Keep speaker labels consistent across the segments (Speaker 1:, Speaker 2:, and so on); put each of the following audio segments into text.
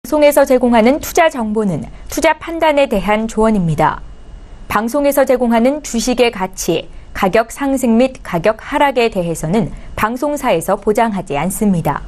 Speaker 1: 방송에서 제공하는 투자 정보는 투자 판단에 대한 조언입니다. 방송에서 제공하는 주식의 가치, 가격 상승 및 가격 하락에 대해서는 방송사에서 보장하지 않습니다.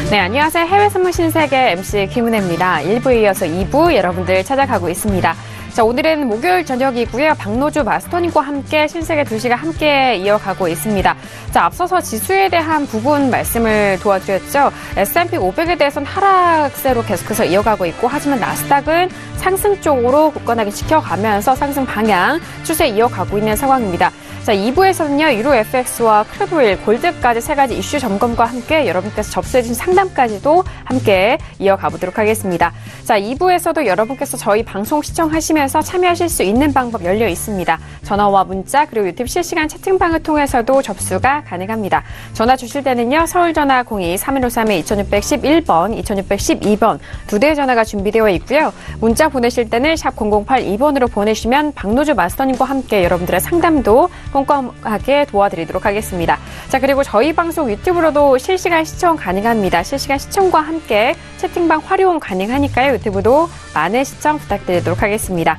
Speaker 2: 네, 안녕하세요. 해외 선물 신세계 MC 김은혜입니다. 1부에 이어서 2부 여러분들 찾아가고 있습니다. 자, 오늘은 목요일 저녁이고요. 박노주 마스터님과 함께 신세계 2시간 함께 이어가고 있습니다. 자, 앞서서 지수에 대한 부분 말씀을 도와드렸죠. S&P 500에 대해서는 하락세로 계속해서 이어가고 있고, 하지만 나스닥은 상승 쪽으로 굳건하게 지켜가면서 상승 방향 추세 이어가고 있는 상황입니다. 자, 2부에서는요, 유로 FX와 크루드오일, 골드까지 세 가지 이슈 점검과 함께 여러분께서 접수해주신 상담까지도 함께 이어가 보도록 하겠습니다. 자, 2부에서도 여러분께서 저희 방송 시청하시면서 참여하실 수 있는 방법 열려 있습니다. 전화와 문자, 그리고 유튜브 실시간 채팅방을 통해서도 접수가 가능합니다. 전화 주실 때는요, 서울전화 02-3153-2611번, 2612번 두 대의 전화가 준비되어 있고요. 문자 보내실 때는 샵 0082번으로 보내시면 박노주 마스터님과 함께 여러분들의 상담도 꼼꼼하게 도와드리도록 하겠습니다. 자, 그리고 저희 방송 유튜브로도 실시간 시청 가능합니다. 실시간 시청과 함께 채팅방 활용 가능하니까요. 유튜브도 많은 시청 부탁드리도록 하겠습니다.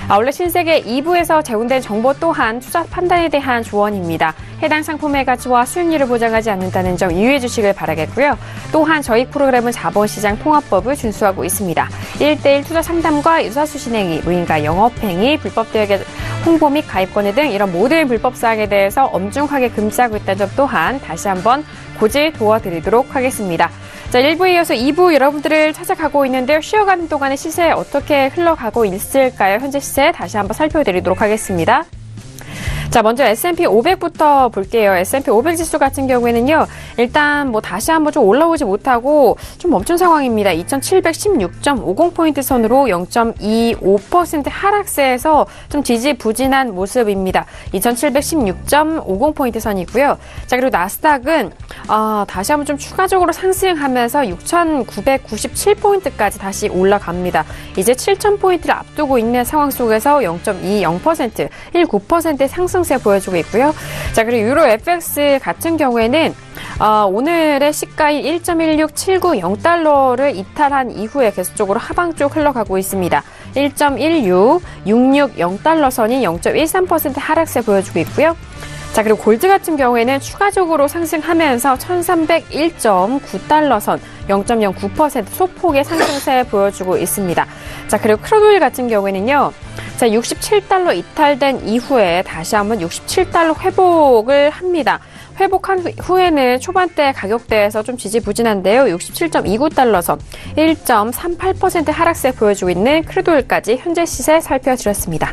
Speaker 2: 원래 신세계 2부에서 제공된 정보 또한 투자 판단에 대한 조언입니다. 해당 상품의 가치와 수익률을 보장하지 않는다는 점 유의해 주시길 바라겠고요. 또한 저희 프로그램은 자본시장 통합법을 준수하고 있습니다. 1:1 투자 상담과 유사수 신행위, 무인가 영업행위, 불법 대역의 홍보 및 가입권해 등 이런 모든 불법 사항에 대해서 엄중하게 금지하고 있다는 점 또한 다시 한번 고지 도와드리도록 하겠습니다. 자, 1부에 이어서 2부 여러분들을 찾아가고 있는데요. 쉬어가는 동안의 시세 어떻게 흘러가고 있을까요? 현재 시세 다시 한번 살펴드리도록 하겠습니다. 자, 먼저 S&P 500부터 볼게요. S&P 500 지수 같은 경우에는요, 일단 뭐 다시 한번 좀 올라오지 못하고 좀 멈춘 상황입니다. 2716.50포인트 선으로 0.25% 하락세에서 좀 지지부진한 모습입니다. 2716.50포인트 선이고요. 자, 그리고 나스닥은 다시 한번 좀 추가적으로 상승하면서 6997포인트까지 다시 올라갑니다. 이제 7000포인트를 앞두고 있는 상황 속에서 0.20%, 19%의 상승세 보여주고 있고요. 자, 그리고 유로 FX 같은 경우에는 오늘의 시가인 1.16790달러를 이탈한 이후에 계속적으로 하방 쪽 흘러가고 있습니다. 1.16660달러 선이 0.13% 하락세 보여주고 있고요. 자, 그리고 골드 같은 경우에는 추가적으로 상승하면서 1301.9달러 선 0.09% 소폭의 상승세 보여주고 있습니다. 자, 그리고 크루드오일 같은 경우에는요. 자, 67달러 이탈된 이후에 다시 한번 67달러 회복을 합니다. 회복한 후에는 초반대 가격대에서 좀 지지부진한데요. 67.29달러 선 1.38% 하락세 보여주고 있는 크루드오일까지 현재 시세 살펴드렸습니다.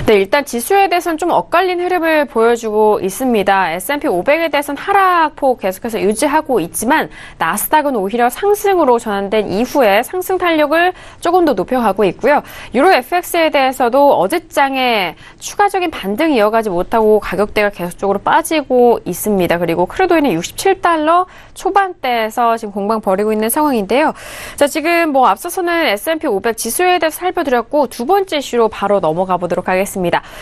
Speaker 2: 네, 일단 지수에 대해서는 좀 엇갈린 흐름을 보여주고 있습니다. S&P 500에 대해서는 하락폭 계속해서 유지하고 있지만 나스닥은 오히려 상승으로 전환된 이후에 상승 탄력을 조금 더 높여가고 있고요. 유로 FX에 대해서도 어제장에 추가적인 반등이 이어가지 못하고 가격대가 계속적으로 빠지고 있습니다. 그리고 크루드오일은 67달러 초반대에서 지금 공방 벌이고 있는 상황인데요. 자, 지금 뭐 앞서서는 S&P 500 지수에 대해서 살펴드렸고 두 번째 이슈로 바로 넘어가 보도록 하겠습니다.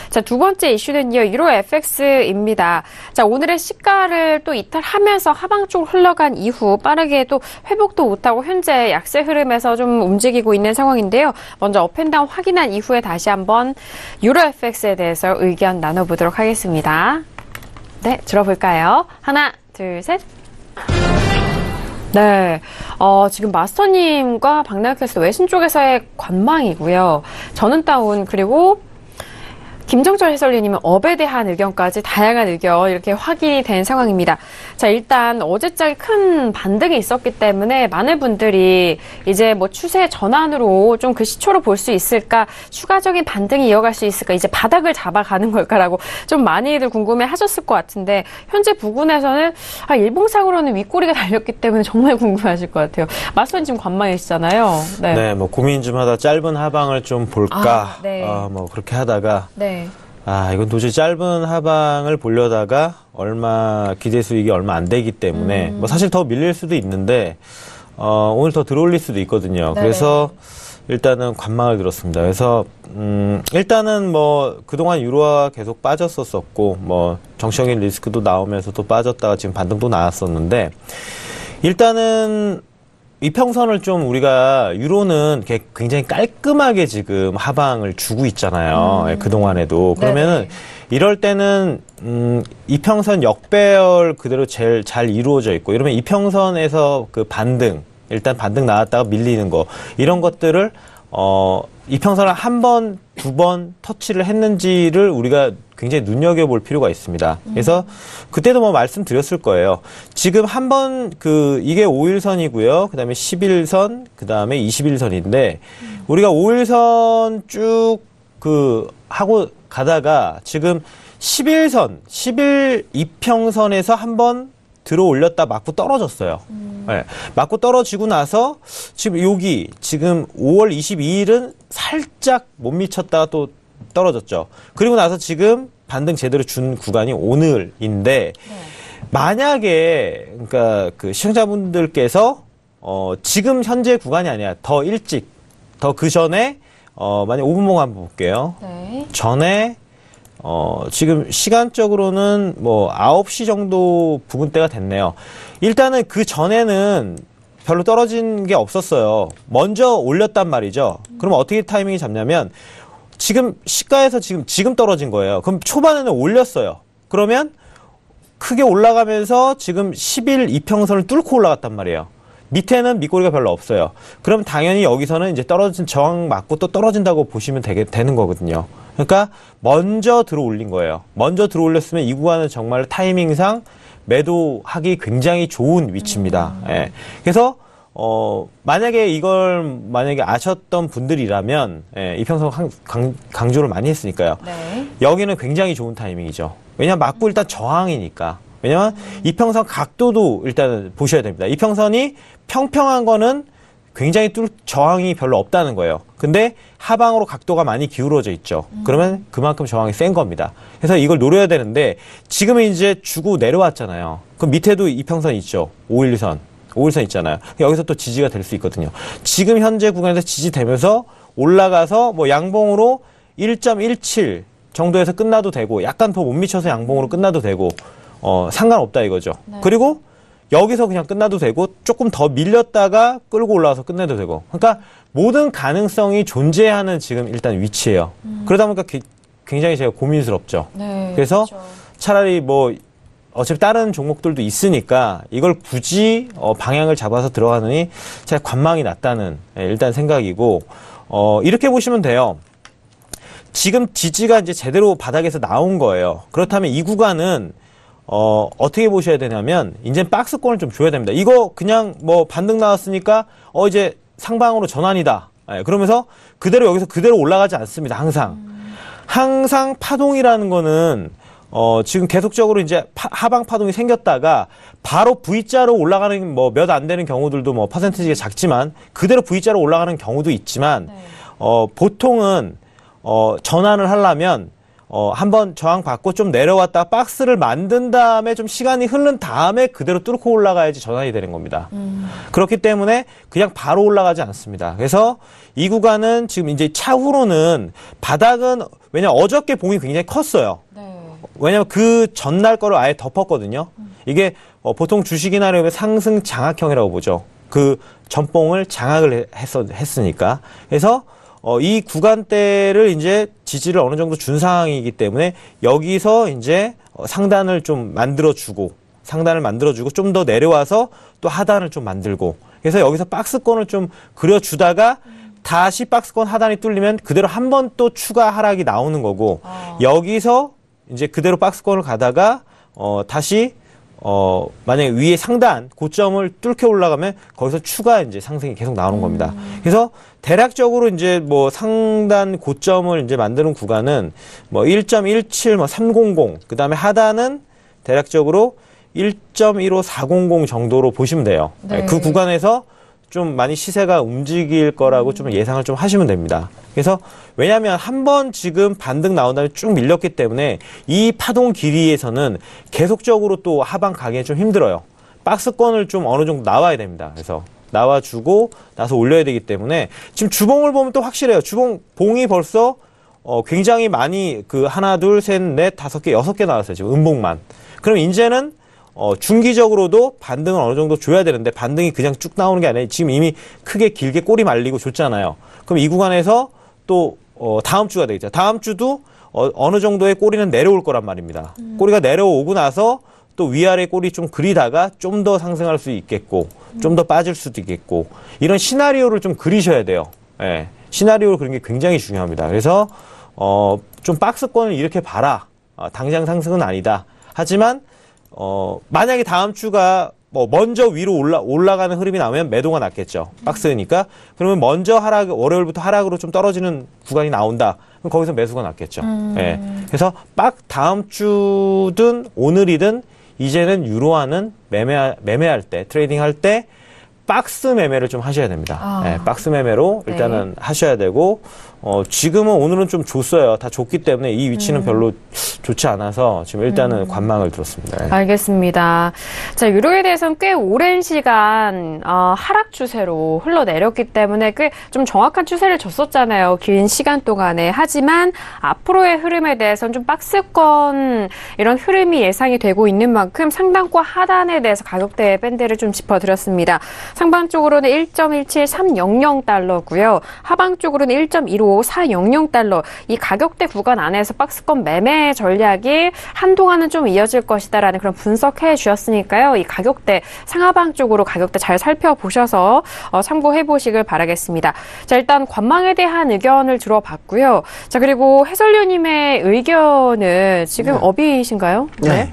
Speaker 2: 자, 두 번째 이슈는요, 유로 FX입니다. 자, 오늘의 시가를 또 이탈하면서 하방 쪽으로 흘러간 이후 빠르게 또 회복도 못하고 현재 약세 흐름에서 좀 움직이고 있는 상황인데요. 먼저 업앤다운 확인한 이후에 다시 한번 유로 FX에 대해서 의견 나눠보도록 하겠습니다. 네, 들어볼까요? 하나, 둘, 셋. 네, 지금 마스터님과 박나영께서 외신 쪽에서의 관망이고요. 저는 다운, 그리고 김정철 해설위원님은 업에 대한 의견까지 다양한 의견 이렇게 확인이 된 상황입니다. 자, 일단 어제장에 큰 반등이 있었기 때문에 많은 분들이 이제 뭐 추세 전환으로 좀 그 시초로 볼 수 있을까, 추가적인 반등이 이어갈 수 있을까, 이제 바닥을 잡아가는 걸까라고 좀 많이들 궁금해 하셨을 것 같은데, 현재 부근에서는 일봉상으로는 윗꼬리가 달렸기 때문에 정말 궁금해하실 것 같아요. 마스터님 지금 관망이시잖아요. 네.
Speaker 3: 네, 뭐 고민 좀 하다 짧은 하방을 좀 볼까,
Speaker 2: 네.
Speaker 3: 뭐 그렇게 하다가
Speaker 2: 네.
Speaker 3: 이건 도저히 짧은 하방을 보려다가 기대 수익이 얼마 안 되기 때문에 뭐 사실 더 밀릴 수도 있는데 오늘 더 들어올릴 수도 있거든요.
Speaker 2: 네.
Speaker 3: 그래서 일단은 관망을 들었습니다. 그래서 일단은 뭐 그동안 유로화 계속 빠졌었고 뭐 정치적인 리스크도 나오면서 또 빠졌다가 지금 반등도 나왔었는데 일단은 이평선을 좀 우리가 유로는 굉장히 깔끔하게 지금 하방을 주고 있잖아요. 그동안에도. 그러면은 이럴 때는 이평선 역배열 그대로 제일 잘 이루어져 있고 이러면 이평선에서 그 반등 일단 반등 나왔다가 밀리는 거 이런 것들을 이평선을 한 번, 두 번 터치를 했는지를 우리가 굉장히 눈여겨볼 필요가 있습니다. 그래서 그때도 뭐 말씀드렸을 거예요. 지금 한 번 이게 5일선이고요. 그 다음에 11선, 그 다음에 21선인데 우리가 5일선 쭉 하고 가다가 지금 11선, 11 이평선에서 한번 들어 올렸다 맞고 떨어졌어요. 네, 맞고 떨어지고 나서 지금 지금 5월 22일은 살짝 못 미쳤다가 또 떨어졌죠. 그리고 나서 지금 반등 제대로 준 구간이 오늘인데 만약에 그러니까 그 시청자분들께서 지금 현재 구간이 아니라 더 일찍 더 그 전에 만약 5분봉 한번 볼게요. 네. 전에 지금 시간적으로는 뭐 9시 정도 부근대가 됐네요. 일단은 그 전에는 별로 떨어진 게 없었어요. 먼저 올렸단 말이죠. 그럼 어떻게 타이밍이 잡냐면 지금 시가에서 지금 떨어진 거예요. 그럼 초반에는 올렸어요. 그러면 크게 올라가면서 지금 10일 이평선을 뚫고 올라갔단 말이에요. 밑에는 밑꼬리가 별로 없어요. 그럼 당연히 여기서는 이제 떨어진 저항 맞고 또 떨어진다고 보시면 되는 거거든요. 그러니까 먼저 들어 올린 거예요. 먼저 들어 올렸으면 이 구간은 정말 타이밍상 매도하기 굉장히 좋은 위치입니다. 예. 그래서 만약에 이걸 아셨던 분들이라면 이평선 강조를 많이 했으니까요. 네. 여기는 굉장히 좋은 타이밍이죠. 왜냐하면 맞고 일단 저항이니까. 왜냐하면 이평선 각도도 일단 보셔야 됩니다. 이평선이 평평한 거는 굉장히 저항이 별로 없다는 거예요. 근데 하방으로 각도가 많이 기울어져 있죠. 그러면 그만큼 저항이 센 겁니다. 그래서 이걸 노려야 되는데 지금은 이제 주고 내려왔잖아요. 그럼 밑에도 이평선 있죠. 5일선 있잖아요. 여기서 또 지지가 될 수 있거든요. 지금 현재 구간에서 지지되면서 올라가서 뭐 양봉으로 1.17 정도에서 끝나도 되고 약간 더 못 미쳐서 양봉으로 끝나도 되고 상관없다 이거죠. 네. 그리고 여기서 그냥 끝나도 되고 조금 더 밀렸다가 끌고 올라와서 끝내도 되고 그러니까 모든 가능성이 존재하는 지금 일단 위치예요. 그러다 보니까 굉장히 제가 고민스럽죠. 네, 그래서 그렇죠. 차라리 뭐 어차피 다른 종목들도 있으니까 이걸 굳이 방향을 잡아서 들어가느니 제가 관망이 낫다는 일단 생각이고 이렇게 보시면 돼요. 지금 지지가 이제 제대로 바닥에서 나온 거예요. 그렇다면 이 구간은 어떻게 보셔야 되냐면, 이제 박스권을 좀 줘야 됩니다. 이거 그냥 뭐 반등 나왔으니까, 이제 상방으로 전환이다. 그러면서 여기서 그대로 올라가지 않습니다. 항상 파동이라는 거는, 지금 계속적으로 이제 하방 파동이 생겼다가, 바로 V자로 올라가는 뭐 몇 안 되는 경우들도 뭐 퍼센티지가 작지만, 그대로 V자로 올라가는 경우도 있지만, 네. 보통은, 전환을 하려면, 한번 저항 받고 좀 내려왔다 박스를 만든 다음에 좀 시간이 흐른 다음에 그대로 뚫고 올라가야지 전환이 되는 겁니다. 그렇기 때문에 그냥 바로 올라가지 않습니다. 그래서 이 구간은 지금 이제 차후로는 바닥은 왜냐면 어저께 봉이 굉장히 컸어요. 네. 왜냐면 그 전날 거를 아예 덮었거든요. 이게 보통 주식이나 이런 상승 장악형이라고 보죠. 그 전봉을 장악을 했으니까. 그래서 이 구간대를 이제 지지를 어느 정도 준 상황이기 때문에 여기서 이제 상단을 좀 만들어주고 좀 더 내려와서 또 하단을 좀 만들고 그래서 여기서 박스권을 좀 그려주다가 다시 박스권 하단이 뚫리면 그대로 한 번 또 추가 하락이 나오는 거고 여기서 이제 그대로 박스권을 가다가 다시 만약에 위에 상단 고점을 뚫게 올라가면 거기서 추가 이제 상승이 계속 나오는 겁니다. 그래서 대략적으로 이제 뭐 상단 고점을 이제 만드는 구간은 뭐 1.17 뭐 300 그다음에 하단은 대략적으로 1.15400 정도로 보시면 돼요. 네. 그 구간에서 좀 많이 시세가 움직일 거라고 좀 예상을 좀 하시면 됩니다. 그래서 왜냐하면 한번 지금 반등 나온 다음에 쭉 밀렸기 때문에 이 파동 길이에서는 계속적으로 또 하방 가기엔 좀 힘들어요. 박스권을 좀 어느 정도 나와야 됩니다. 그래서 나와주고 나서 올려야 되기 때문에 지금 주봉을 보면 또 확실해요. 주봉 봉이 벌써 굉장히 많이 그 하나, 둘, 셋, 넷, 5개, 6개 나왔어요. 지금 음봉만. 그럼 이제는 중기적으로도 반등을 어느 정도 줘야 되는데 반등이 그냥 쭉 나오는 게 아니라 지금 이미 크게 길게 꼬리 말리고 줬잖아요. 그럼 이 구간에서 또 다음 주가 되겠죠. 다음 주도 어느 정도의 꼬리는 내려올 거란 말입니다. 꼬리가 내려오고 나서 또 위아래 꼬리 좀 그리다가 좀 더 상승할 수 있겠고 좀 더 빠질 수도 있겠고 이런 시나리오를 좀 그리셔야 돼요. 예. 시나리오를 그리는 게 굉장히 중요합니다. 그래서 좀 박스권을 이렇게 봐라. 당장 상승은 아니다. 하지만 만약에 다음 주가 먼저 위로 올라가는 흐름이 나오면 매도가 낫겠죠. 박스니까. 그러면 먼저 월요일부터 하락으로 좀 떨어지는 구간이 나온다. 그럼 거기서 매수가 낫겠죠. 예. 그래서 다음 주든 오늘이든 이제는 유로화는 매매할 때, 트레이딩 할 때 박스 매매를 좀 하셔야 됩니다. 예, 박스 매매로 일단은 하셔야 되고, 지금은 오늘은 좀 줬어요. 다 줬기 때문에 이 위치는 별로 좋지 않아서 지금 일단은 관망을 들었습니다. 예.
Speaker 2: 알겠습니다. 자, 유로에 대해서는 꽤 오랜 시간 하락 추세로 흘러내렸기 때문에 꽤 좀 정확한 추세를 줬었잖아요. 긴 시간 동안에. 하지만 앞으로의 흐름에 대해서는 좀 박스권 이런 흐름이 예상이 되고 있는 만큼 상단과 하단에 대해서 가격대 밴드를 좀 짚어드렸습니다. 상방 쪽으로는 1.17300달러고요. 하방 쪽으로는 1.15400달러. 이 가격대 구간 안에서 박스권 매매 전략이 한동안은 좀 이어질 것이다라는 그런 분석해 주셨으니까요. 이 가격대 상하방 쪽으로 가격대 잘 살펴보셔서 참고해 보시길 바라겠습니다. 자, 일단 관망에 대한 의견을 들어봤고요. 자, 그리고 해설위원님의 의견은 지금 업이신가요?
Speaker 4: 네.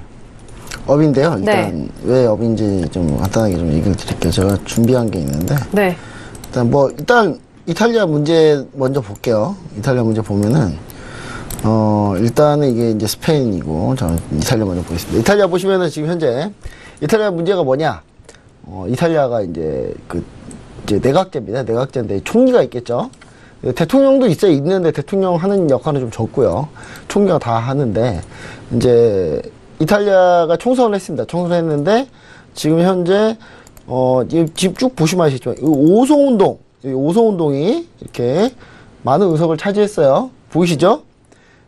Speaker 4: 업인데요. 일단 왜 업인지 좀 간단하게 좀 얘기를 드릴게요. 제가 준비한 게 있는데. 일단 이탈리아 문제 먼저 볼게요. 이탈리아 문제 보면은 일단은 이게 이제 스페인이고 저는 이탈리아 먼저 보겠습니다. 이탈리아 보시면은 지금 현재 이탈리아 문제가 뭐냐? 이탈리아가 이제 이제 내각제입니다. 내각제인데 총리가 있겠죠. 대통령도 있는데 대통령 하는 역할은 좀 적고요. 총리가 다 하는데 이제 이탈리아가 총선을 했습니다. 총선을 했는데 지금 현재 지금 쭉 보시면 아시겠지만 오송운동이 이렇게 많은 의석을 차지했어요. 보이시죠?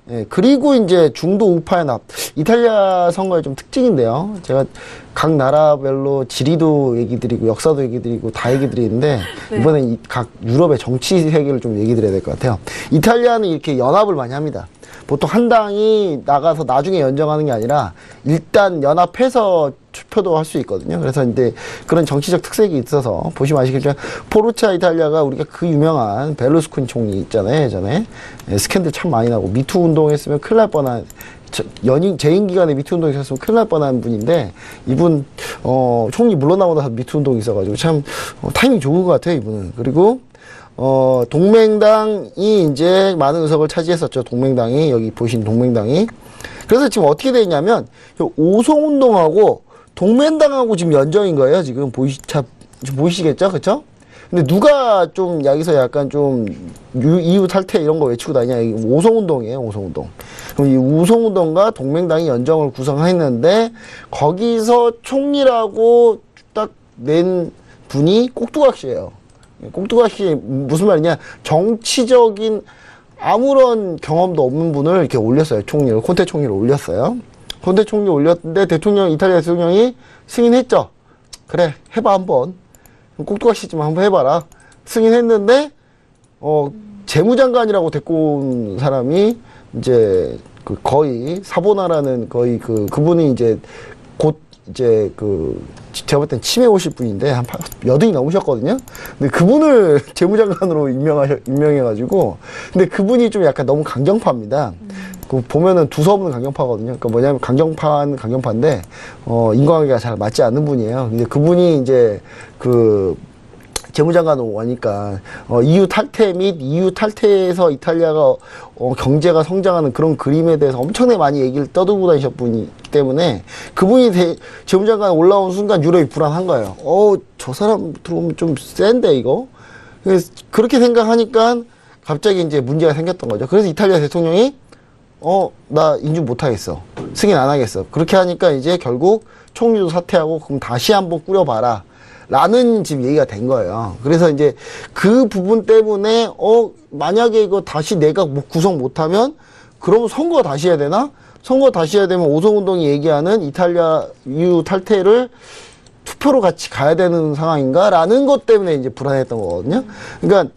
Speaker 4: 예, 그리고 이제 중도 우파의 이탈리아 선거의 좀 특징인데요. 제가 각 나라별로 지리도 얘기 드리고 역사도 얘기 드리고 다 얘기 드리는데 이번엔 각 유럽의 정치 세계를 좀 얘기 드려야 될 것 같아요. 이탈리아는 이렇게 연합을 많이 합니다. 보통 한 당이 나가서 나중에 연정하는 게 아니라 일단 연합해서 투표도 할 수 있거든요. 그래서 이제 그런 정치적 특색이 있어서 보시면 아시겠지만 포르차 이탈리아가 우리가 그 유명한 벨루스코니 총리 있잖아요. 예전에 스캔들 참 많이 나고 미투 운동했으면 큰일 날 뻔한 재임 기간에 미투 운동 있었으면 큰일 날 뻔한 분인데 이분 총리 물러나고 나서 미투 운동이 있어가지고 참 타이밍 좋은 것 같아요. 이분은. 그리고 동맹당이 이제 많은 의석을 차지했었죠. 동맹당이 여기 보신 동맹당이. 그래서 지금 어떻게 돼 있냐면 오송운동하고 동맹당하고 지금 연정인 거예요. 지금 보이시겠죠? 그쵸? 근데 누가 좀 여기서 약간 좀 EU 탈퇴 이런 거 외치고 다니냐? 오송운동이에요. 오송운동. 그럼 이 오송운동과 동맹당이 연정을 구성했는데 거기서 총리라고 딱 낸 분이 꼭두각시예요. 꼭두각시 무슨 말이냐? 정치적인 아무런 경험도 없는 분을 이렇게 올렸어요. 총리를. 콘테 총리를 올렸어요. 콘테 총리 올렸는데 이탈리아 대통령이 승인했죠. 그래, 해봐 한번. 꼭두각시지만 한번 해봐라. 승인했는데 재무장관이라고 데리고 온 사람이 이제 거의 사보나라는 거의 그분이 이제 곧 이제 제가 볼 땐 치매 오실 분인데 한 80이 넘으셨거든요. 근데 그분을 재무장관으로 임명해가지고 근데 그분이 좀 약간 너무 강경파입니다. 보면은 두서없는 강경파거든요. 그러니까 뭐냐면 강경파인데 인과관계가 잘 맞지 않는 분이에요. 근데 그분이 이제 재무장관으로 오니까 EU 탈퇴 및 EU 탈퇴에서 이탈리아가 경제가 성장하는 그런 그림에 대해서 엄청나게 많이 얘기를 떠들고 다니셨 분이기 때문에 그분이 재무장관 올라온 순간 유럽이 불안한 거예요. 저 사람 들어오면 좀 센데 이거. 그래서 그렇게 생각하니까 갑자기 이제 문제가 생겼던 거죠. 그래서 이탈리아 대통령이 나 인준 못하겠어. 승인 안 하겠어. 그렇게 하니까 이제 결국 총리도 사퇴하고 그럼 다시 한번 꾸려봐라. 라는 지금 얘기가 된 거예요. 그래서 이제 그 부분 때문에 만약에 이거 다시 내각 구성 못하면 그러면 선거 다시 해야 되나? 선거 다시 해야 되면 오송운동이 얘기하는 이탈리아 EU 탈퇴를 투표로 같이 가야 되는 상황인가? 라는 것 때문에 이제 불안했던 거거든요. 그러니까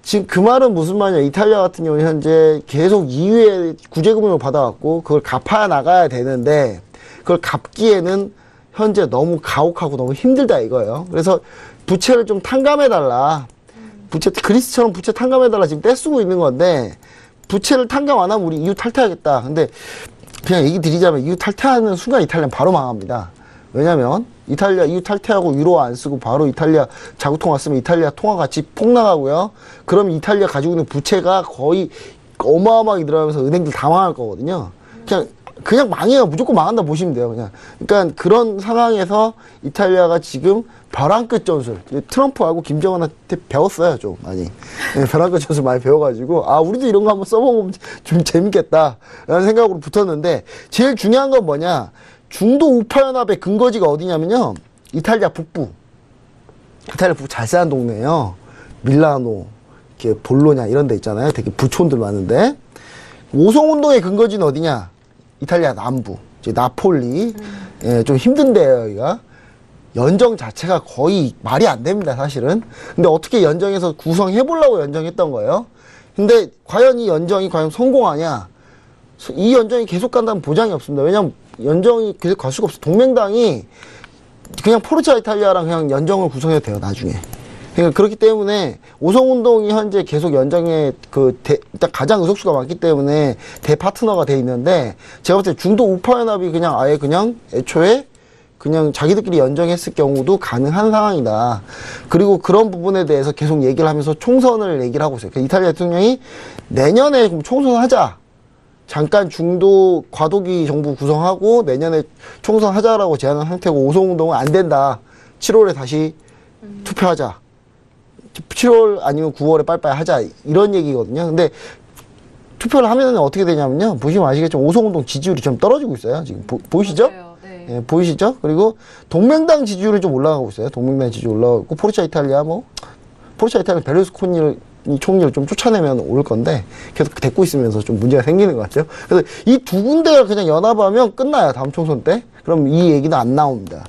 Speaker 4: 지금 그 말은 무슨 말이냐. 이탈리아 같은 경우는 현재 계속 EU의 구제금융을 받아갖고 그걸 갚아 나가야 되는데 그걸 갚기에는 현재 너무 가혹하고 너무 힘들다 이거예요. 그래서 부채를 좀 탕감해달라. 그리스처럼 부채 탕감해달라 지금 떼쓰고 있는 건데 부채를 탕감 안 하면 우리 EU 탈퇴하겠다. 근데 그냥 얘기 드리자면 EU 탈퇴하는 순간 이탈리아는 바로 망합니다. 왜냐면 이탈리아 EU 탈퇴하고 유로 안 쓰고 바로 이탈리아 자구통화 쓰면 이탈리아 통화 가치 폭락하고요. 그럼 이탈리아 가지고 있는 부채가 거의 어마어마하게 늘어나면서 은행들 다 망할 거거든요. 그냥 망해요. 무조건 망한다 보시면 돼요. 그냥. 그러니까 그런 상황에서 이탈리아가 지금 벼랑 끝 전술. 트럼프하고 김정은한테 배웠어요. 좀 많이. 네, 벼랑 끝 전술 많이 배워가지고 우리도 이런 거 한번 써보면 좀 재밌겠다 라는 생각으로 붙었는데 제일 중요한 건 뭐냐. 중도 우파 연합의 근거지가 어디냐면요. 이탈리아 북부 잘 사는 동네예요. 밀라노, 이렇게 볼로냐 이런 데 있잖아요. 되게 부촌들 많은데 오송운동의 근거지는 어디냐? 이탈리아 남부, 이제 나폴리. 예, 좀 힘든데요, 여기가. 연정 자체가 거의 말이 안 됩니다, 사실은. 근데 어떻게 연정해서 구성해보려고 연정했던 거예요. 근데 과연 이 연정이 과연 성공하냐? 이 연정이 계속 간다는 보장이 없습니다. 왜냐면 연정이 계속 갈 수가 없어. 동맹당이 그냥 포르자 이탈리아랑 그냥 연정을 구성해도 돼요, 나중에. 그러니까 그렇기 때문에 오송운동이 현재 계속 연정에 일단 가장 의석수가 많기 때문에 대파트너가 돼 있는데 제가 봤을 때 중도 우파 연합이 그냥 아예 그냥 애초에 그냥 자기들끼리 연정했을 경우도 가능한 상황이다. 그리고 그런 부분에 대해서 계속 얘기를 하면서 총선을 얘기를 하고 있어요. 그러니까 이탈리아 대통령이 내년에 총선하자. 잠깐 중도 과도기 정부 구성하고 내년에 총선하자라고 제안한 상태고 오송운동은 안 된다. 7월에 다시 투표하자. 7월 아니면 9월에 빨리빨리 하자 이런 얘기거든요. 근데 투표를 하면 어떻게 되냐면요. 보시면 아시겠지만 오송운동 지지율이 좀 떨어지고 있어요. 지금 보이시죠?
Speaker 2: 네.
Speaker 4: 예, 보이시죠? 그리고 동맹당 지지율은 좀 올라가고 있어요. 동맹당 지지율 올라가고 있고 포르자 이탈리아 포르자 이탈리아 베르루스코니 총리를 좀 쫓아내면 올 건데 계속 데리고 있으면서 좀 문제가 생기는 것 같아요. 그래서 이 두 군데가 그냥 연합하면 끝나요. 다음 총선 때. 그럼 이 얘기는 안 나옵니다.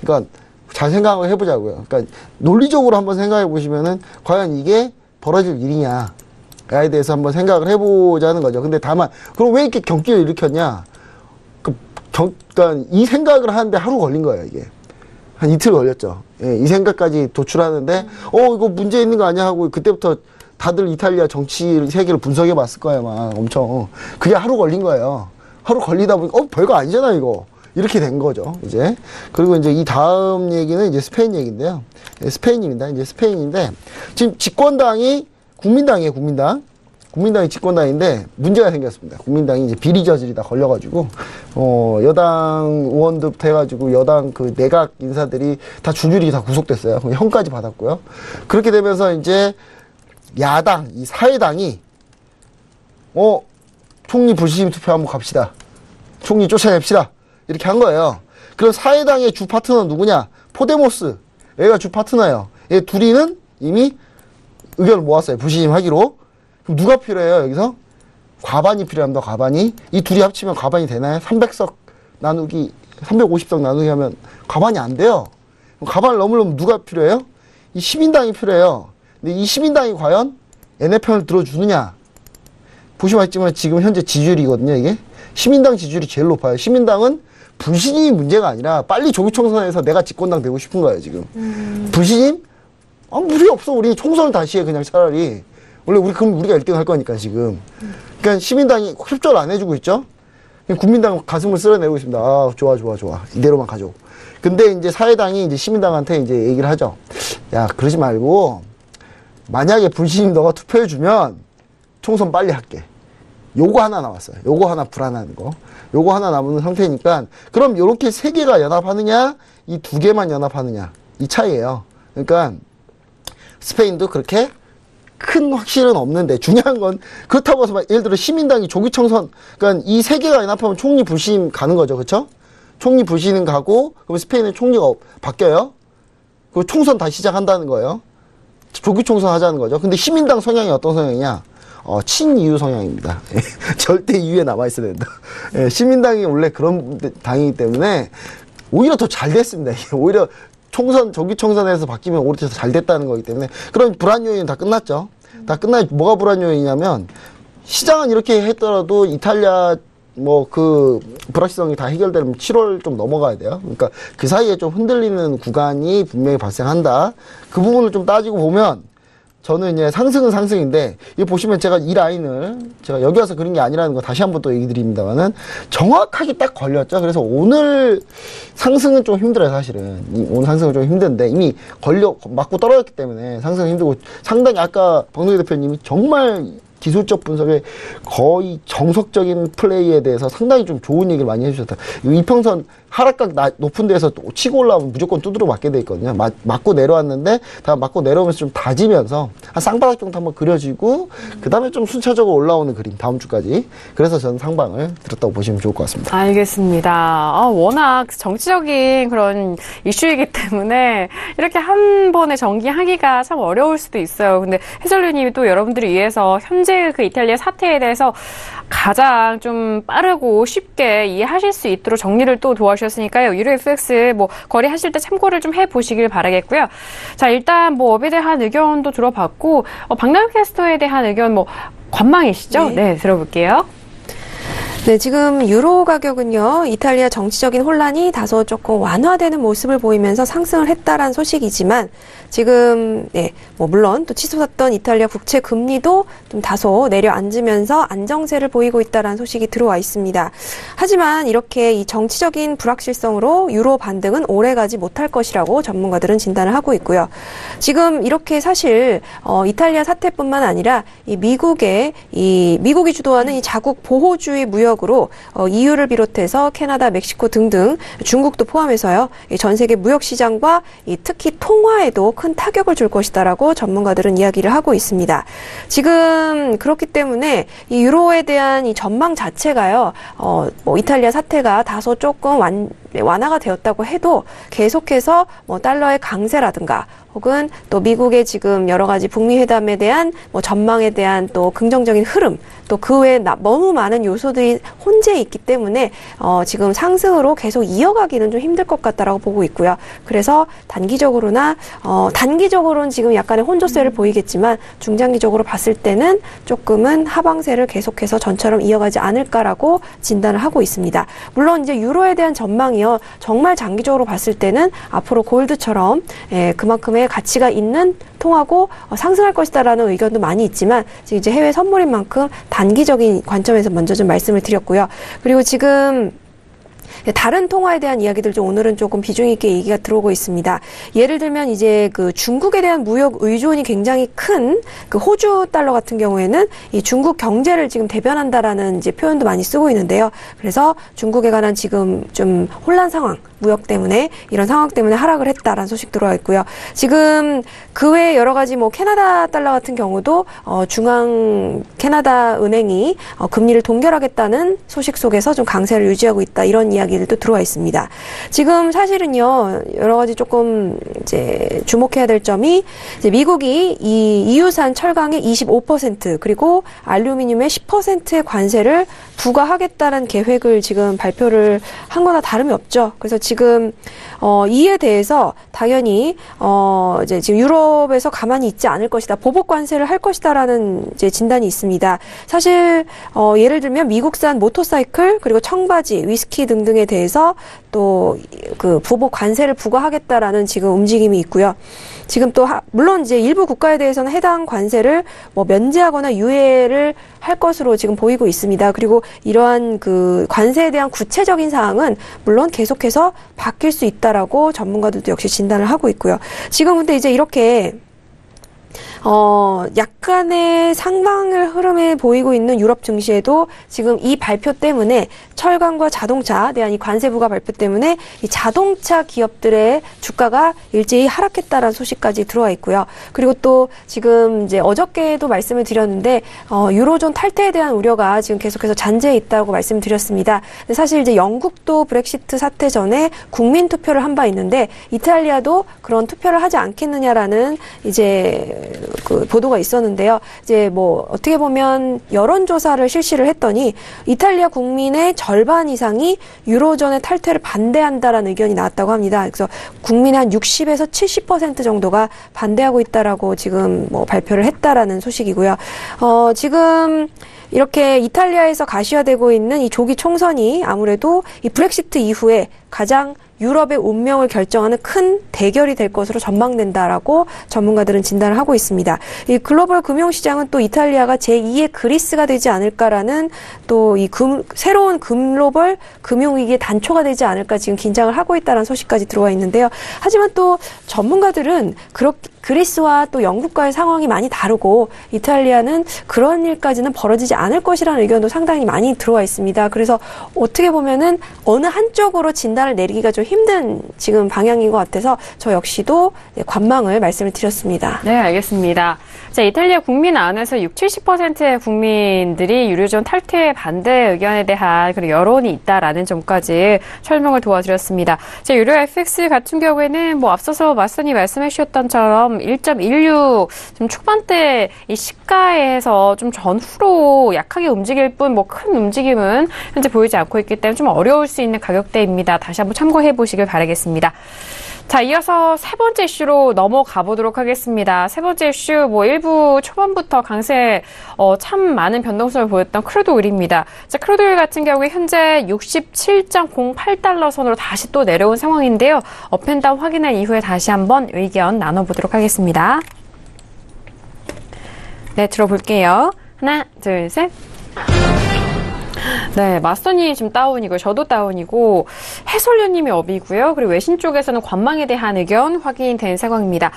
Speaker 4: 그러니까 잘 생각을 해보자고요. 그러니까 논리적으로 한번 생각해 보시면은 과연 이게 벌어질 일이냐에 대해서 한번 생각을 해보자는 거죠. 근데 다만 그럼 왜 이렇게 경기를 일으켰냐? 그러니까 이 생각을 하는데 하루 걸린 거예요. 이게 한 이틀 걸렸죠. 예, 이 생각까지 도출하는데 이거 문제 있는 거 아니야 하고 그때부터 다들 이탈리아 정치 세계를 분석해 봤을 거예요. 막 엄청 그게 하루 걸린 거예요. 하루 걸리다 보니까 별거 아니잖아 이거. 이렇게 된 거죠, 이제. 그리고 이제 이 다음 얘기는 이제 스페인 얘기인데요. 스페인입니다. 이제 스페인인데, 지금 집권당이 국민당이에요, 국민당이 집권당인데, 문제가 생겼습니다. 국민당이 이제 비리 저질이다 걸려가지고, 여당 의원들부터 해가지고, 여당 그 내각 인사들이 다 줄줄이 다 구속됐어요. 형까지 받았고요. 그렇게 되면서 이제, 야당, 이 사회당이, 총리 불시임 투표 한번 갑시다. 총리 쫓아냅시다. 이렇게 한 거예요. 그럼 사회당의 주 파트너는 누구냐? 포데모스. 얘가 주 파트너예요. 얘 둘이는 이미 의견을 모았어요. 불시임하기로. 그럼 누가 필요해요, 여기서? 과반이 필요합니다, 과반이. 이 둘이 합치면 과반이 되나요? 300석 나누기, 350석 나누기 하면 과반이 안 돼요. 그럼 과반을 넘으려면 누가 필요해요? 이 시민당이 필요해요. 근데 이 시민당이 과연 얘네 편을 들어주느냐? 보시면 알지만 지금 현재 지지율이거든요, 이게. 시민당 지지율이 제일 높아요. 시민당은 불신임이 문제가 아니라 빨리 조기 총선에서 내가 집권당 되고 싶은 거예요, 지금. 불신임? 무리 없어. 우리 총선을 다시 해, 그냥 차라리. 원래 그럼 우리가 1등 할 거니까, 지금. 그러니까 시민당이 협조를 안 해주고 있죠? 국민당 가슴을 쓸어내고 있습니다. 좋아. 이대로만 가죠. 근데 이제 사회당이 이제 시민당한테 이제 얘기를 하죠. 야, 그러지 말고, 만약에 불신임 너가 투표해주면 총선 빨리 할게. 요거 하나 나왔어요. 요거 하나 불안한 거. 요거 하나 남은 상태니까 그럼 요렇게 세 개가 연합하느냐 이 두 개만 연합하느냐 이 차이예요. 그러니까 스페인도 그렇게 큰 확실은 없는데 중요한 건 그렇다고 해서 예를 들어 시민당이 조기총선 그러니까 이 세 개가 연합하면 총리 불신 가는 거죠. 그렇죠? 총리 불신은 가고 그럼 스페인은 총리가 바뀌어요. 그 총선 다시 시작한다는 거예요. 조기 총선 하자는 거죠. 근데 시민당 성향이 어떤 성향이냐? 친이유 성향입니다. 절대 이유에 남아있어야 된다. 시민당이 원래 그런 당이기 때문에 오히려 더 잘 됐습니다. 오히려 조기 총선에서 바뀌면 오히려 더 잘 됐다는 거기 때문에. 그럼 불안 요인은 다 끝났죠. 뭐가 불안 요인이냐면, 시장은 이렇게 했더라도 이탈리아 그 불확실성이 다 해결되면 7월 좀 넘어가야 돼요. 그러니까 그 사이에 좀 흔들리는 구간이 분명히 발생한다. 그 부분을 좀 따지고 보면 저는 이제 상승은 상승인데, 이 보시면 제가 이 라인을 제가 여기 와서 그린 게 아니라는 거 다시 한번 또 얘기 드립니다만은 정확하게 딱 걸렸죠. 그래서 오늘 상승은 좀 힘들어요, 사실은. 오늘 상승은 좀 힘든데 이미 맞고 떨어졌기 때문에 상승은 힘들고, 상당히 아까 박노기 대표님이 정말 기술적 분석에 거의 정석적인 플레이에 대해서 상당히 좀 좋은 얘기를 많이 해주셨다. 이평선 하락각 높은 데에서 치고 올라오면 무조건 두드려 맞게 돼 있거든요. 맞고 내려왔는데, 다 맞고 내려오면서 좀 다지면서 한 쌍바닥 정도 한번 그려지고, 그 다음에 좀 순차적으로 올라오는 그림, 다음 주까지. 그래서 저는 상방을 들었다고 보시면 좋을 것 같습니다.
Speaker 2: 알겠습니다. 워낙 정치적인 그런 이슈이기 때문에 이렇게 한 번에 전개하기가 참 어려울 수도 있어요. 근데 해설위원님이 또 여러분들을 위해서 현재 그 이탈리아 사태에 대해서 가장 좀 빠르고 쉽게 이해하실 수 있도록 정리를 또 도와주셨으니까요. 유로 FX 거래하실 때 참고를 좀 해보시길 바라겠고요. 자, 일단 업에 대한 의견도 들어봤고, 박나영 캐스터에 대한 의견 관망이시죠? 네, 들어볼게요.
Speaker 5: 네, 지금 유로 가격은요, 이탈리아 정치적인 혼란이 다소 조금 완화되는 모습을 보이면서 상승을 했다라는 소식이지만, 지금, 물론 또 치솟았던 이탈리아 국채 금리도 좀 다소 내려앉으면서 안정세를 보이고 있다라는 소식이 들어와 있습니다. 하지만 이렇게 이 정치적인 불확실성으로 유로 반등은 오래가지 못할 것이라고 전문가들은 진단을 하고 있고요. 지금 이렇게 사실, 이탈리아 사태뿐만 아니라 미국이 주도하는 이 자국 보호주의 무역으로 EU를 비롯해서 캐나다, 멕시코 등등 중국도 포함해서요, 전 세계 무역 시장과 특히 통화에도 큰 타격을 줄 것이다라고 전문가들은 이야기를 하고 있습니다. 지금 그렇기 때문에 이 유로에 대한 이 전망 자체가요, 이탈리아 사태가 다소 조금 완화가 되었다고 해도 계속해서 달러의 강세라든가 혹은 또 미국의 지금 여러 가지 북미 회담에 대한 전망에 대한 또 긍정적인 흐름, 또 그 외에 너무 많은 요소들이 혼재해 있기 때문에 지금 상승으로 계속 이어가기는 좀 힘들 것 같다라고 보고 있고요. 그래서 단기적으로는 지금 약간의 혼조세를 보이겠지만 중장기적으로 봤을 때는 조금은 하방세를 계속해서 전처럼 이어가지 않을까라고 진단을 하고 있습니다. 물론 이제 유로에 대한 전망이요, 정말 장기적으로 봤을 때는 앞으로 골드처럼 그만큼의 가치가 있는 통하고 상승할 것이다라는 의견도 많이 있지만, 지금 이제 해외 선물인 만큼 단기적인 관점에서 먼저 좀 말씀을 드렸고요. 그리고 지금 다른 통화에 대한 이야기들 좀 오늘은 조금 비중 있게 얘기가 들어오고 있습니다. 예를 들면 이제 그 중국에 대한 무역 의존이 굉장히 큰 그 호주 달러 같은 경우에는 이 중국 경제를 지금 대변한다라는 이제 표현도 많이 쓰고 있는데요. 그래서 중국에 관한 지금 좀 혼란 상황, 무역 때문에 이런 상황 때문에 하락을 했다라는 소식 들어와 있고요. 지금 그 외에 여러 가지 캐나다 달러 같은 경우도 중앙 캐나다 은행이 금리를 동결하겠다는 소식 속에서 좀 강세를 유지하고 있다, 이런 이야기들도 들어와 있습니다. 지금 사실은요, 여러 가지 조금 이제 주목해야 될 점이, 이제 미국이 이 EU산 철강의 25% 그리고 알루미늄의 10%의 관세를 부과하겠다는 계획을 지금 발표를 한 거나 다름이 없죠. 그래서 지금 이에 대해서 당연히 이제 지금 유럽에서 가만히 있지 않을 것이다, 보복 관세를 할 것이다라는 이제 진단이 있습니다. 사실 예를 들면 미국산 모터사이클 그리고 청바지, 위스키 등등에 대해서 또 그 보복 관세를 부과하겠다라는 지금 움직임이 있고요. 지금 또 물론 이제 일부 국가에 대해서는 해당 관세를 면제하거나 유예를 할 것으로 지금 보이고 있습니다. 그리고 이러한 그 관세에 대한 구체적인 사항은 물론 계속해서 바뀔 수 있다라고 전문가들도 역시 진단을 하고 있고요. 지금 근데 이제 이렇게 약간의 상방을 흐름에 보이고 있는 유럽 증시에도 지금 이 발표 때문에 철강과 자동차에 대한 이 관세 부과 발표 때문에 이 자동차 기업들의 주가가 일제히 하락했다라는 소식까지 들어와 있고요. 그리고 또 지금 이제 어저께도 말씀을 드렸는데 유로존 탈퇴에 대한 우려가 지금 계속해서 잔재해 있다고 말씀드렸습니다. 근데 사실 이제 영국도 브렉시트 사태 전에 국민 투표를 한 바 있는데 이탈리아도 그런 투표를 하지 않겠느냐라는 이제 그 보도가 있었는데요. 이제 뭐 어떻게 보면 여론조사를 실시를 했더니 이탈리아 국민의 절반 이상이 유로존의 탈퇴를 반대한다라는 의견이 나왔다고 합니다. 그래서 국민의 한 60에서 70% 정도가 반대하고 있다라고 지금 뭐 발표를 했다라는 소식이고요. 지금 이렇게 이탈리아에서 가시화되고 있는 이 조기 총선이 아무래도 이 브렉시트 이후에 가장 유럽의 운명을 결정하는 큰 대결이 될 것으로 전망된다라고 전문가들은 진단을 하고 있습니다. 이 글로벌 금융시장은 또 이탈리아가 제2의 그리스가 되지 않을까라는 또 이 새로운 글로벌 금융위기의 단초가 되지 않을까 지금 긴장을 하고 있다는 소식까지 들어와 있는데요. 하지만 또 전문가들은 그리스와 또 영국과의 상황이 많이 다르고 이탈리아는 그런 일까지는 벌어지지 않을 것이라는 의견도 상당히 많이 들어와 있습니다. 그래서 어떻게 보면은 어느 한쪽으로 진단을 내리기가 좀 힘든 지금 방향인 것 같아서 저 역시도 관망을 말씀을 드렸습니다.
Speaker 2: 네, 알겠습니다. 자, 이탈리아 국민 안에서 70%의 국민들이 유로존 탈퇴 반대 의견에 대한 그런 여론이 있다라는 점까지 설명을 도와드렸습니다. 자, 유로 FX 같은 경우에는 뭐 앞서서 마스터님 말씀해 주셨던처럼 1.16 좀 초반대 이 시가에서 좀 전후로 약하게 움직일 뿐 뭐 큰 움직임은 현재 보이지 않고 있기 때문에 좀 어려울 수 있는 가격대입니다. 다시 한번 참고해 보시길 바라겠습니다. 자, 이어서 세 번째 이슈로 넘어가 보도록 하겠습니다. 세 번째 이슈, 뭐 일부 초반부터 강세, 참 많은 변동성을 보였던 크루드 오일입니다. 자, 크루드 오일 같은 경우에 현재 67.08달러 선으로 다시 또 내려온 상황인데요. 업앤다운 확인한 이후에 다시 한번 의견 나눠보도록 하겠습니다. 네, 들어볼게요. 하나, 둘, 셋. 네, 마스터님 지금 다운이고 저도 다운이고 해설위원님이 업이고요. 그리고 외신 쪽에서는 관망에 대한 의견 확인된 상황입니다.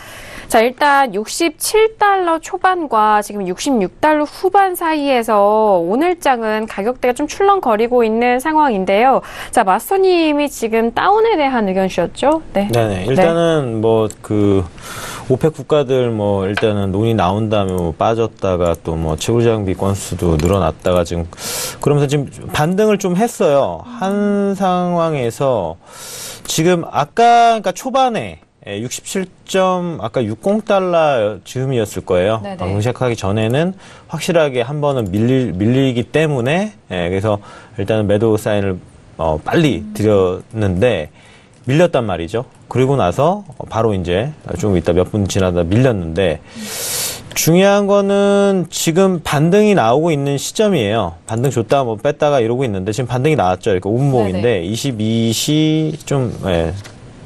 Speaker 2: 자, 일단 67달러 초반과 지금 66달러 후반 사이에서 오늘장은 가격대가 좀 출렁거리고 있는 상황인데요. 자, 마스터님이 지금 다운에 대한 의견 주셨죠? 네.
Speaker 3: 네네. 일단은 뭐 오펙 국가들 뭐 일단은 논이 나온 다음에 뭐 빠졌다가 또 뭐 채굴장비 건수도 늘어났다가 지금 그러면서 지금 반등을 좀 했어요. 한 상황에서 지금 그러니까 초반에 67. 60달러 즈음이었을 거예요. 방송 시작하기 전에는 확실하게 한 번은 밀리기 때문에 그래서 일단은 매도 사인을 빨리 드렸는데 밀렸단 말이죠. 그리고 나서 바로 이제 좀 이따 몇 분 지나다 밀렸는데 중요한 거는 지금 반등이 나오고 있는 시점이에요. 반등 줬다가 뭐 뺐다가 이러고 있는데 지금 반등이 나왔죠. 그러니까 5분봉인데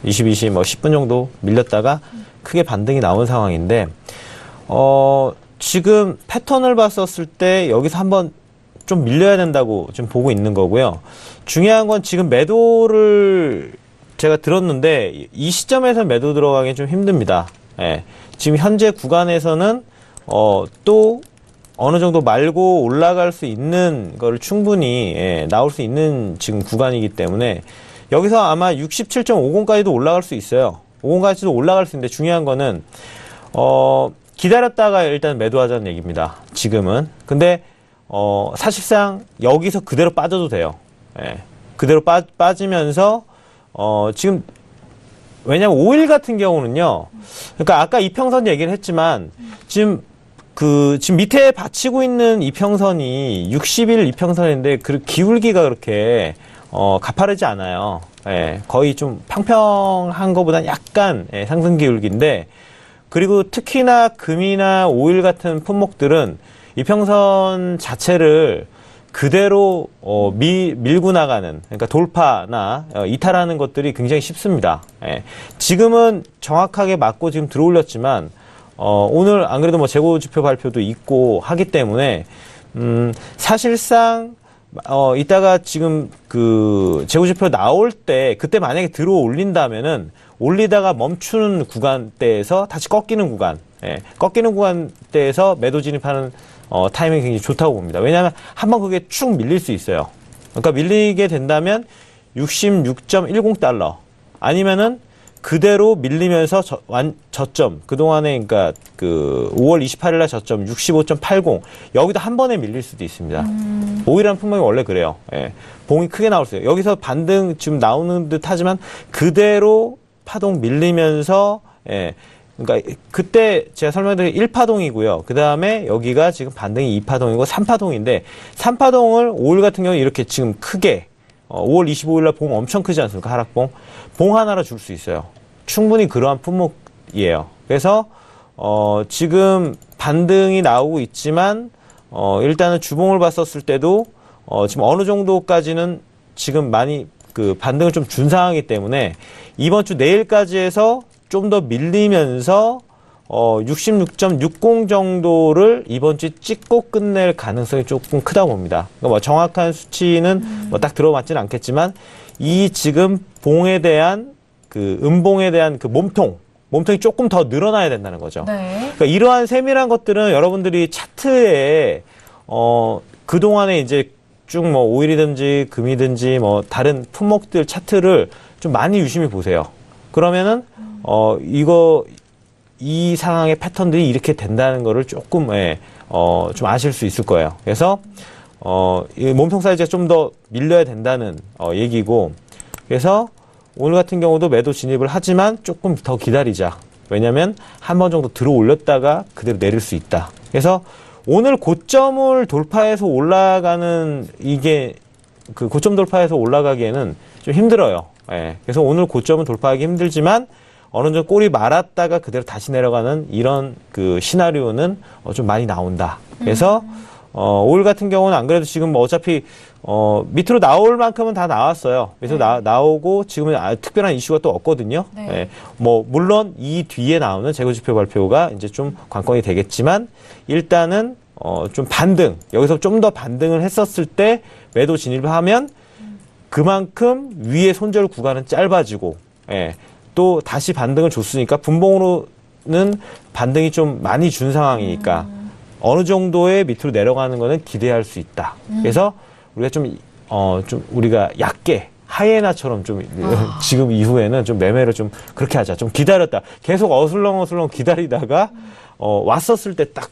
Speaker 3: 22시 뭐 10분 정도 밀렸다가 크게 반등이 나온 상황인데 지금 패턴을 봤었을 때 여기서 한번 좀 밀려야 된다고 지금 보고 있는 거고요. 중요한 건 지금 매도를 제가 들었는데 이 시점에서 매도 들어가기 좀 힘듭니다. 예. 지금 현재 구간에서는 또 어느 정도 말고 올라갈 수 있는 거를 충분히 나올 수 있는 지금 구간이기 때문에 여기서 아마 67.50까지도 올라갈 수 있어요. 50까지도 올라갈 수 있는데 중요한 거는 기다렸다가 일단 매도하자는 얘기입니다. 지금은. 근데 사실상 여기서 그대로 빠져도 돼요. 예. 그대로 빠지면서 지금 왜냐면 오일 같은 경우는요. 그러니까 아까 이평선 얘기를 했지만 지금 밑에 받치고 있는 이평선이 60일 이평선인데 그 기울기가 그렇게 가파르지 않아요. 예, 거의 좀 평평한 것보다는 약간 상승 기울기인데 그리고 특히나 금이나 오일 같은 품목들은 이평선 자체를 그대로 밀고 나가는 그러니까 돌파나 이탈하는 것들이 굉장히 쉽습니다. 예. 지금은 정확하게 맞고 지금 들어올렸지만 오늘 안 그래도 뭐 재고지표 발표도 있고 하기 때문에 사실상 이따가 지금 그 재고지표 나올 때 그때 만약에 들어올린다면은 올리다가 멈추는 구간대에서 다시 꺾이는 구간 꺾이는 구간대에서 매도 진입하는 타이밍이 굉장히 좋다고 봅니다. 왜냐하면 한번 그게 축 밀릴 수 있어요. 그러니까 밀리게 된다면 66.10달러 아니면은 그대로 밀리면서 저점 그동안에 그러니까 그 5월 28일 날 저점 65.80 여기도 한 번에 밀릴 수도 있습니다. 오일이라는 품목이 원래 그래요. 봉이 크게 나올 수 있어요. 여기서 반등 지금 나오는 듯 하지만 그대로 파동 밀리면서 그러니까 그때 제가 설명드린 1파동이고요. 그 다음에 여기가 지금 반등이 2파동이고 3파동인데 3파동을 5일 같은 경우는 이렇게 지금 크게 5월 25일 날 봉 엄청 크지 않습니까? 하락봉. 봉 하나로 줄 수 있어요. 충분히 그러한 품목이에요. 그래서 지금 반등이 나오고 있지만 일단은 주봉을 봤었을 때도 지금 어느 정도까지는 지금 많이 그 반등을 좀 준 상황이기 때문에 이번 주 내일까지 해서 좀 더 밀리면서 66.60 정도를 이번 주에 찍고 끝낼 가능성이 조금 크다고 봅니다. 그러니까 뭐 정확한 수치는 뭐 딱 들어봤지는 않겠지만 이 지금 봉에 대한 그 음봉에 대한 그 몸통이 조금 더 늘어나야 된다는 거죠.
Speaker 1: 네.
Speaker 3: 그러니까 이러한 세밀한 것들은 여러분들이 차트에 그동안에 이제 쭉 뭐 오일이든지 금이든지 뭐 다른 품목들 차트를 좀 많이 유심히 보세요. 그러면은 이 상황의 패턴들이 이렇게 된다는 거를 조금 좀 아실 수 있을 거예요. 그래서 이 몸통 사이즈가 좀 더 밀려야 된다는 얘기고, 그래서 오늘 같은 경우도 매도 진입을 하지만 조금 더 기다리자. 왜냐하면 한 번 정도 들어 올렸다가 그대로 내릴 수 있다. 그래서 오늘 고점을 돌파해서 올라가는 이게 그 고점 돌파해서 올라가기에는 좀 힘들어요. 그래서 오늘 고점은 돌파하기 힘들지만 어느 정도 꼬리 말았다가 그대로 다시 내려가는 이런 그 시나리오는 좀 많이 나온다. 그래서 오일 같은 경우는 안 그래도 지금 뭐 어차피 밑으로 나올 만큼은 다 나왔어요. 그래서 나오고 지금은 특별한 이슈가 또 없거든요.
Speaker 1: 네.
Speaker 3: 뭐 물론 이 뒤에 나오는 재고지표 발표가 이제 좀 관건이 되겠지만 일단은 좀 반등, 여기서 좀 더 반등을 했었을 때 매도 진입을 하면 그만큼 위에 손절 구간은 짧아지고 또 다시 반등을 줬으니까 분봉으로는 반등이 좀 많이 준 상황이니까 어느 정도의 밑으로 내려가는 거는 기대할 수 있다. 그래서 우리가 좀 우리가 얕게 하이에나처럼 좀 지금 이후에는 좀 매매를 좀 그렇게 하자. 좀 기다렸다. 계속 어슬렁어슬렁 기다리다가 왔었을 때 딱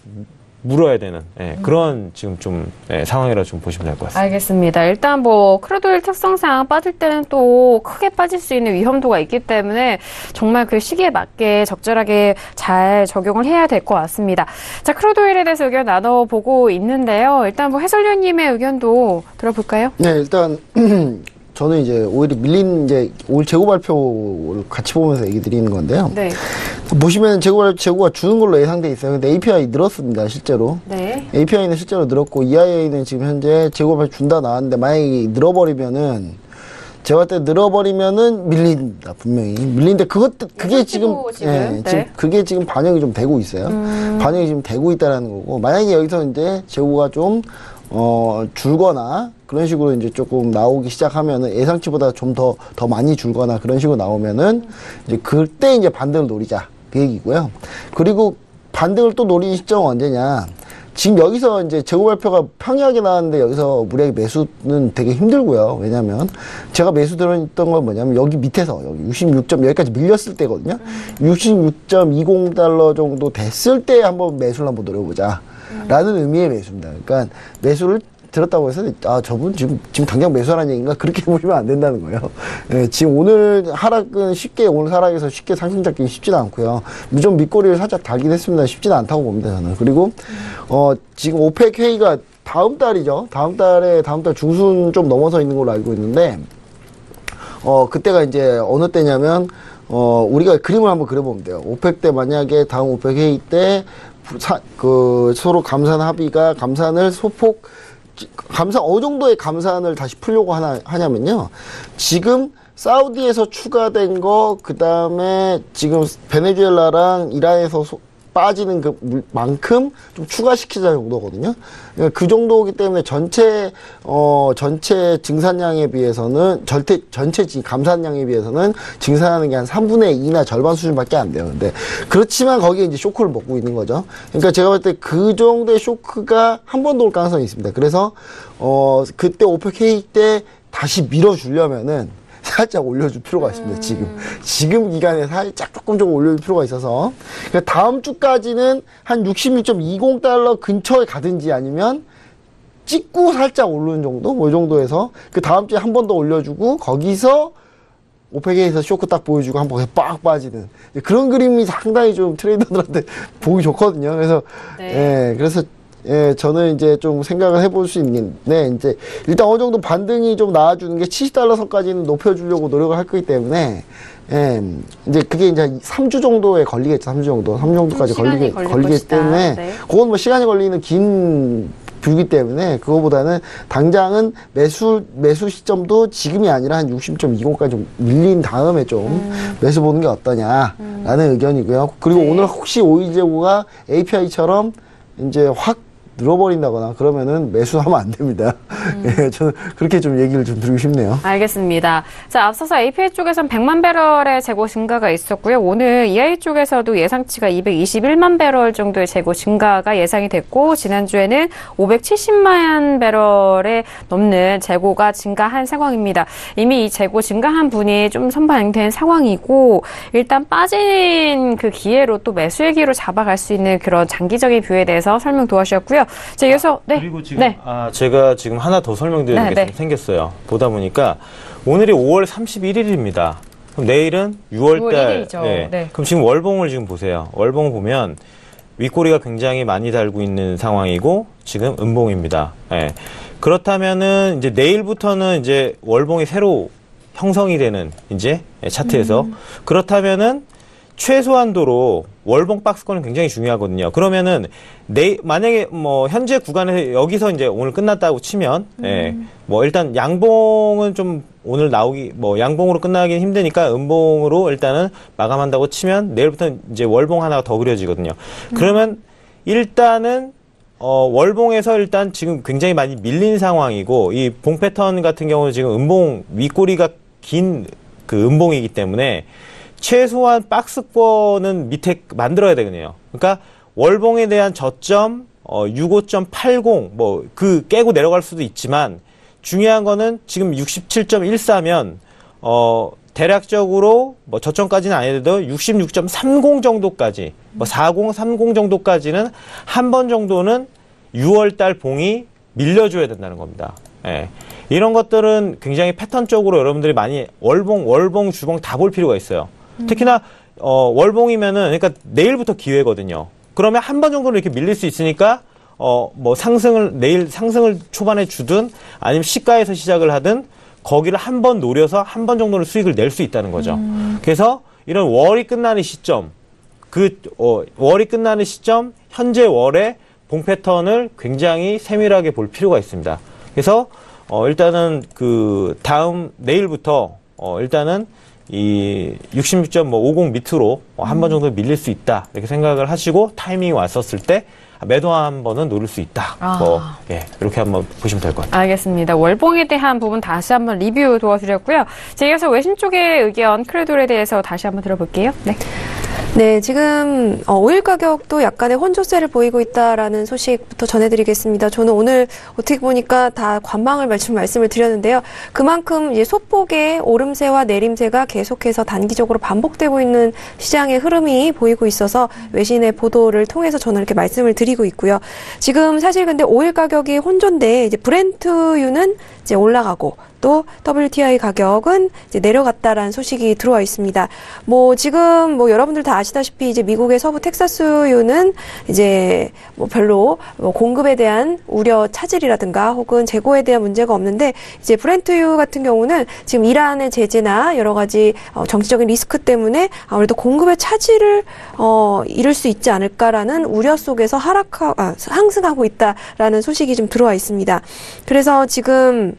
Speaker 3: 물어야 되는 그런 지금 좀 상황이라 좀 보시면 될 것 같습니다.
Speaker 2: 알겠습니다. 일단 뭐 크루드오일 특성상 빠질 때는 또 크게 빠질 수 있는 위험도가 있기 때문에 정말 그 시기에 맞게 적절하게 잘 적용을 해야 될 것 같습니다. 자, 크루드오일에 대해서 의견 나눠보고 있는데요. 일단 뭐 해설위원님의 의견도 들어볼까요?
Speaker 4: 네, 일단 저는 이제 오일이 밀린 이제 오일 재고 발표를 같이 보면서 얘기 드리는 건데요.
Speaker 2: 네.
Speaker 4: 보시면 재고가 주는 걸로 예상돼 있어요. 근데 API 늘었습니다, 실제로.
Speaker 2: 네.
Speaker 4: API는 실제로 늘었고 EIA는 지금 현재 재고 발표 준다 나왔는데 만약에 늘어버리면은 제가 때 늘어버리면은 밀린다, 분명히 밀린데 그게 지금 지금 그게 지금 반영이 좀 되고 있어요. 반영이 지금 되고 있다라는 거고, 만약에 여기서 이제 재고가 좀 줄거나 그런 식으로 이제 조금 나오기 시작하면은 예상치보다 좀 더 많이 줄거나 그런 식으로 나오면은 이제 그때 이제 반등을 노리자 그 얘기고요. 그리고 반등을 또 노리는 시점은 언제냐? 지금 여기서 이제 재고 발표가 평이하게 나왔는데 여기서 무리하게 매수는 되게 힘들고요. 왜냐면 제가 매수 들어있던 건 뭐냐면 여기 밑에서 여기 66점 여기까지 밀렸을 때거든요. 66.20달러 정도 됐을 때 한번 매수를 한번 노려보자 라는 의미의 매수입니다. 그러니까 매수를 들었다고 해서 저분 지금 당장 매수하라는 얘기인가 그렇게 보시면 안 된다는 거예요. 지금 오늘 하락은 오늘 하락에서 쉽게 상승 잡기 쉽지는 않고요. 좀 밑꼬리를 살짝 달긴 했습니다. 쉽지는 않다고 봅니다, 저는. 그리고 지금 오펙 회의가 다음 달이죠. 다음 달 중순 좀 넘어서 있는 걸로 알고 있는데 그때가 이제 어느 때냐면 우리가 그림을 한번 그려보면 돼요. 오펙 때 만약에 다음 오펙 회의 때 서로 감산 합의가 감산을 소폭 어느 정도의 감산을 다시 풀려고 하냐면요. 지금 사우디에서 추가된 거, 그 다음에 지금 베네수엘라랑 이란에서 빠지는 그 만큼 좀 추가시키자 정도거든요. 그러니까 그 정도이기 때문에 전체 증산량에 비해서는 전체 감산량에 비해서는 증산하는 게 한 3분의 2나 절반 수준밖에 안 돼요. 근데 그렇지만 거기에 이제 쇼크를 먹고 있는 거죠. 그러니까 제가 볼 때 그 정도의 쇼크가 한 번 더 올 가능성이 있습니다. 그래서 그때 오펙 회의 때 다시 밀어주려면은 살짝 올려줄 필요가 있습니다. 지금 기간에 살짝 조금 올려줄 필요가 있어서 그러니까 다음 주까지는 한 66.20달러 근처에 가든지 아니면 찍고 살짝 오르는 정도, 뭐 이 정도에서 그 다음 주에 한 번 더 올려주고 거기서 오펙에서 쇼크 딱 보여주고 한 번에 빡 빠지는 그런 그림이 상당히 좀 트레이더들한테 보기 좋거든요. 그래서
Speaker 2: 네.
Speaker 4: 그래서 저는 이제 좀 생각을 해볼 수 있는데, 이제, 일단 어느 정도 반등이 좀 나와주는 게 70달러 선까지는 높여주려고 노력을 할 거기 때문에, 이제 그게 이제 3주 정도에 걸리겠죠, 3주 정도. 3주 정도까지 걸리기 때문에,
Speaker 2: 네.
Speaker 4: 그건 뭐 시간이 걸리는 긴 뷰기 때문에, 그거보다는 당장은 매수 시점도 지금이 아니라 한 60.20까지 좀 밀린 다음에 좀 매수 보는 게 어떠냐라는 의견이고요. 그리고
Speaker 2: 네.
Speaker 4: 오늘 혹시 오이재고가 API처럼 이제 확 늘어버린다거나 그러면은 매수하면 안 됩니다. 예, 저는 그렇게 좀 얘기를 좀 드리고 싶네요.
Speaker 2: 알겠습니다. 자, 앞서서 API 쪽에서는 100만 배럴의 재고 증가가 있었고요. 오늘 EI 쪽에서도 예상치가 221만 배럴 정도의 재고 증가가 예상이 됐고, 지난주에는 570만 배럴에 넘는 재고가 증가한 상황입니다. 이미 이 재고 증가한 분이 좀 선반영된 상황이고, 일단 빠진 그 기회로 또 매수의 기회로 잡아갈 수 있는 그런 장기적인 뷰에 대해서 설명 도와주셨고요. 자, 이어서
Speaker 3: 그리고 지금 제가 지금 하나 더 설명드리는 게 생겼어요. 보다 보니까 오늘이 5월 31일입니다. 그럼 내일은 6월
Speaker 2: 1일이죠.
Speaker 3: 네.
Speaker 2: 네.
Speaker 3: 그럼 지금 월봉을 지금 보세요. 월봉을 보면 윗꼬리가 굉장히 많이 달고 있는 상황이고 지금 음봉입니다. 네. 그렇다면은 이제 내일부터는 이제 월봉이 새로 형성이 되는 이제 차트에서 그렇다면은 최소한도로 월봉 박스권은 굉장히 중요하거든요. 그러면은 만약에 뭐 현재 구간에서 여기서 이제 오늘 끝났다고 치면 뭐 일단 양봉은 좀 오늘 양봉으로 끝나긴 힘드니까 음봉으로 일단은 마감한다고 치면 내일부터 이제 월봉 하나가 더 그려지거든요. 그러면 일단은 월봉에서 일단 지금 굉장히 많이 밀린 상황이고 이 봉 패턴 같은 경우는 지금 음봉 윗꼬리가 긴 그 음봉이기 때문에 최소한 박스권은 밑에 만들어야 되거든요. 그러니까 월봉에 대한 저점 65.80 뭐 그 깨고 내려갈 수도 있지만 중요한 거는 지금 67.14면 대략적으로 뭐 저점까지는 아니더라도 66.30 정도까지 뭐 40, 30 정도까지는 한 번 정도는 6월달 봉이 밀려줘야 된다는 겁니다. 예. 이런 것들은 굉장히 패턴적으로 여러분들이 많이 월봉, 주봉 다 볼 필요가 있어요. 특히나 월봉이면은 그러니까 내일부터 기회거든요. 그러면 한 번 정도는 이렇게 밀릴 수 있으니까 뭐 내일 상승을 초반에 주든 아니면 시가에서 시작을 하든 거기를 한 번 노려서 한 번 정도는 수익을 낼 수 있다는 거죠. 그래서 이런 월이 끝나는 시점 월이 끝나는 시점 현재 월의 봉 패턴을 굉장히 세밀하게 볼 필요가 있습니다. 그래서 일단은 내일부터 일단은 이 66.50 밑으로 한 번 정도 밀릴 수 있다 이렇게 생각을 하시고 타이밍이 왔었을 때 매도 한 번은 노릴 수 있다. 이렇게 한번 보시면 될 것 같아요.
Speaker 2: 알겠습니다. 월봉에 대한 부분 다시 한번 리뷰 도와드렸고요. 이어서 외신 쪽의 의견 크루돌에 대해서 다시 한번 들어볼게요.
Speaker 5: 네, 지금 오일 가격도 약간의 혼조세를 보이고 있다라는 소식부터 전해드리겠습니다. 저는 오늘 어떻게 보니까 다 관망을 말씀을 드렸는데요. 그만큼 이제 소폭의 오름세와 내림세가 계속해서 단기적으로 반복되고 있는 시장의 흐름이 보이고 있어서 외신의 보도를 통해서 저는 이렇게 말씀을 드리고 있고요. 지금 사실 근데 오일 가격이 혼조인데 이제 브렌트유는 이제 올라가고 또 WTI 가격은 이제 내려갔다라는 소식이 들어와 있습니다. 지금 여러분들 다 아시다시피 이제 미국의 서부 텍사스유는 이제 별로 공급에 대한 우려 차질이라든가 혹은 재고에 대한 문제가 없는데 이제 브렌트유 같은 경우는 지금 이란의 제재나 여러 가지 정치적인 리스크 때문에 아무래도 공급의 차질을 이룰 수 있지 않을까라는 우려 속에서 상승하고 있다라는 소식이 좀 들어와 있습니다. 그래서 지금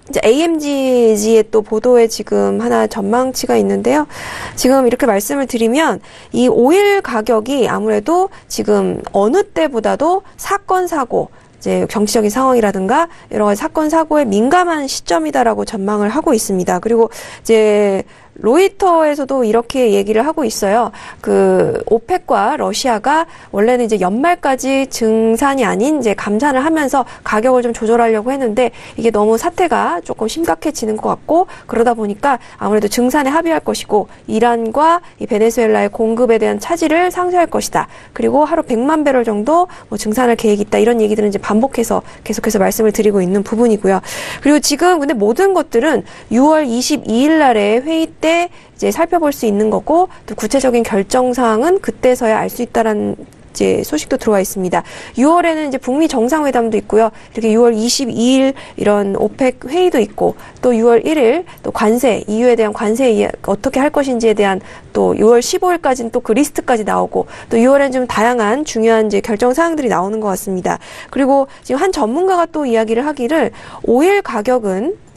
Speaker 5: 이제 AMG의 또 보도에 지금 하나 전망치가 있는데요. 지금 이렇게 말씀을 드리면 이 오일 가격이 아무래도 지금 어느 때보다도 사건 사고 이제 정치적인 상황이라든가 여러 가지 사건 사고에 민감한 시점이다라고 전망을 하고 있습니다. 그리고 이제 로이터에서도 이렇게 얘기를 하고 있어요. 그 오펙과 러시아가 원래는 이제 연말까지 증산이 아닌 이제 감산을 하면서 가격을 좀 조절하려고 했는데 이게 너무 사태가 조금 심각해지는 것 같고 그러다 보니까 아무래도 증산에 합의할 것이고 이란과 이 베네수엘라의 공급에 대한 차질을 상쇄할 것이다. 그리고 하루 100만 배럴 정도 뭐 증산할 계획이 있다. 이런 얘기들은 이제 반복해서 계속해서 말씀을 드리고 있는 부분이고요. 그리고 지금 근데 모든 것들은 6월 22일 날에 회의 때 이제 살펴볼 수 있는 거고 또 구체적인 결정 사항은 그때서야 알 수 있다라는 이제 소식도 들어와 있습니다. 6월에는 이제 북미 정상회담도 있고요. 이렇게 6월 22일 이런 오펙 회의도 있고 또 6월 1일 또 관세, EU에 대한 관세 어떻게 할 것인지에 대한 또 6월 15일까지는 또 그 리스트까지 나오고 또 6월에는 좀 다양한 중요한 이제 결정 사항들이 나오는 것 같습니다. 그리고 지금 한 전문가가 또 이야기를 하기를 오일 가격은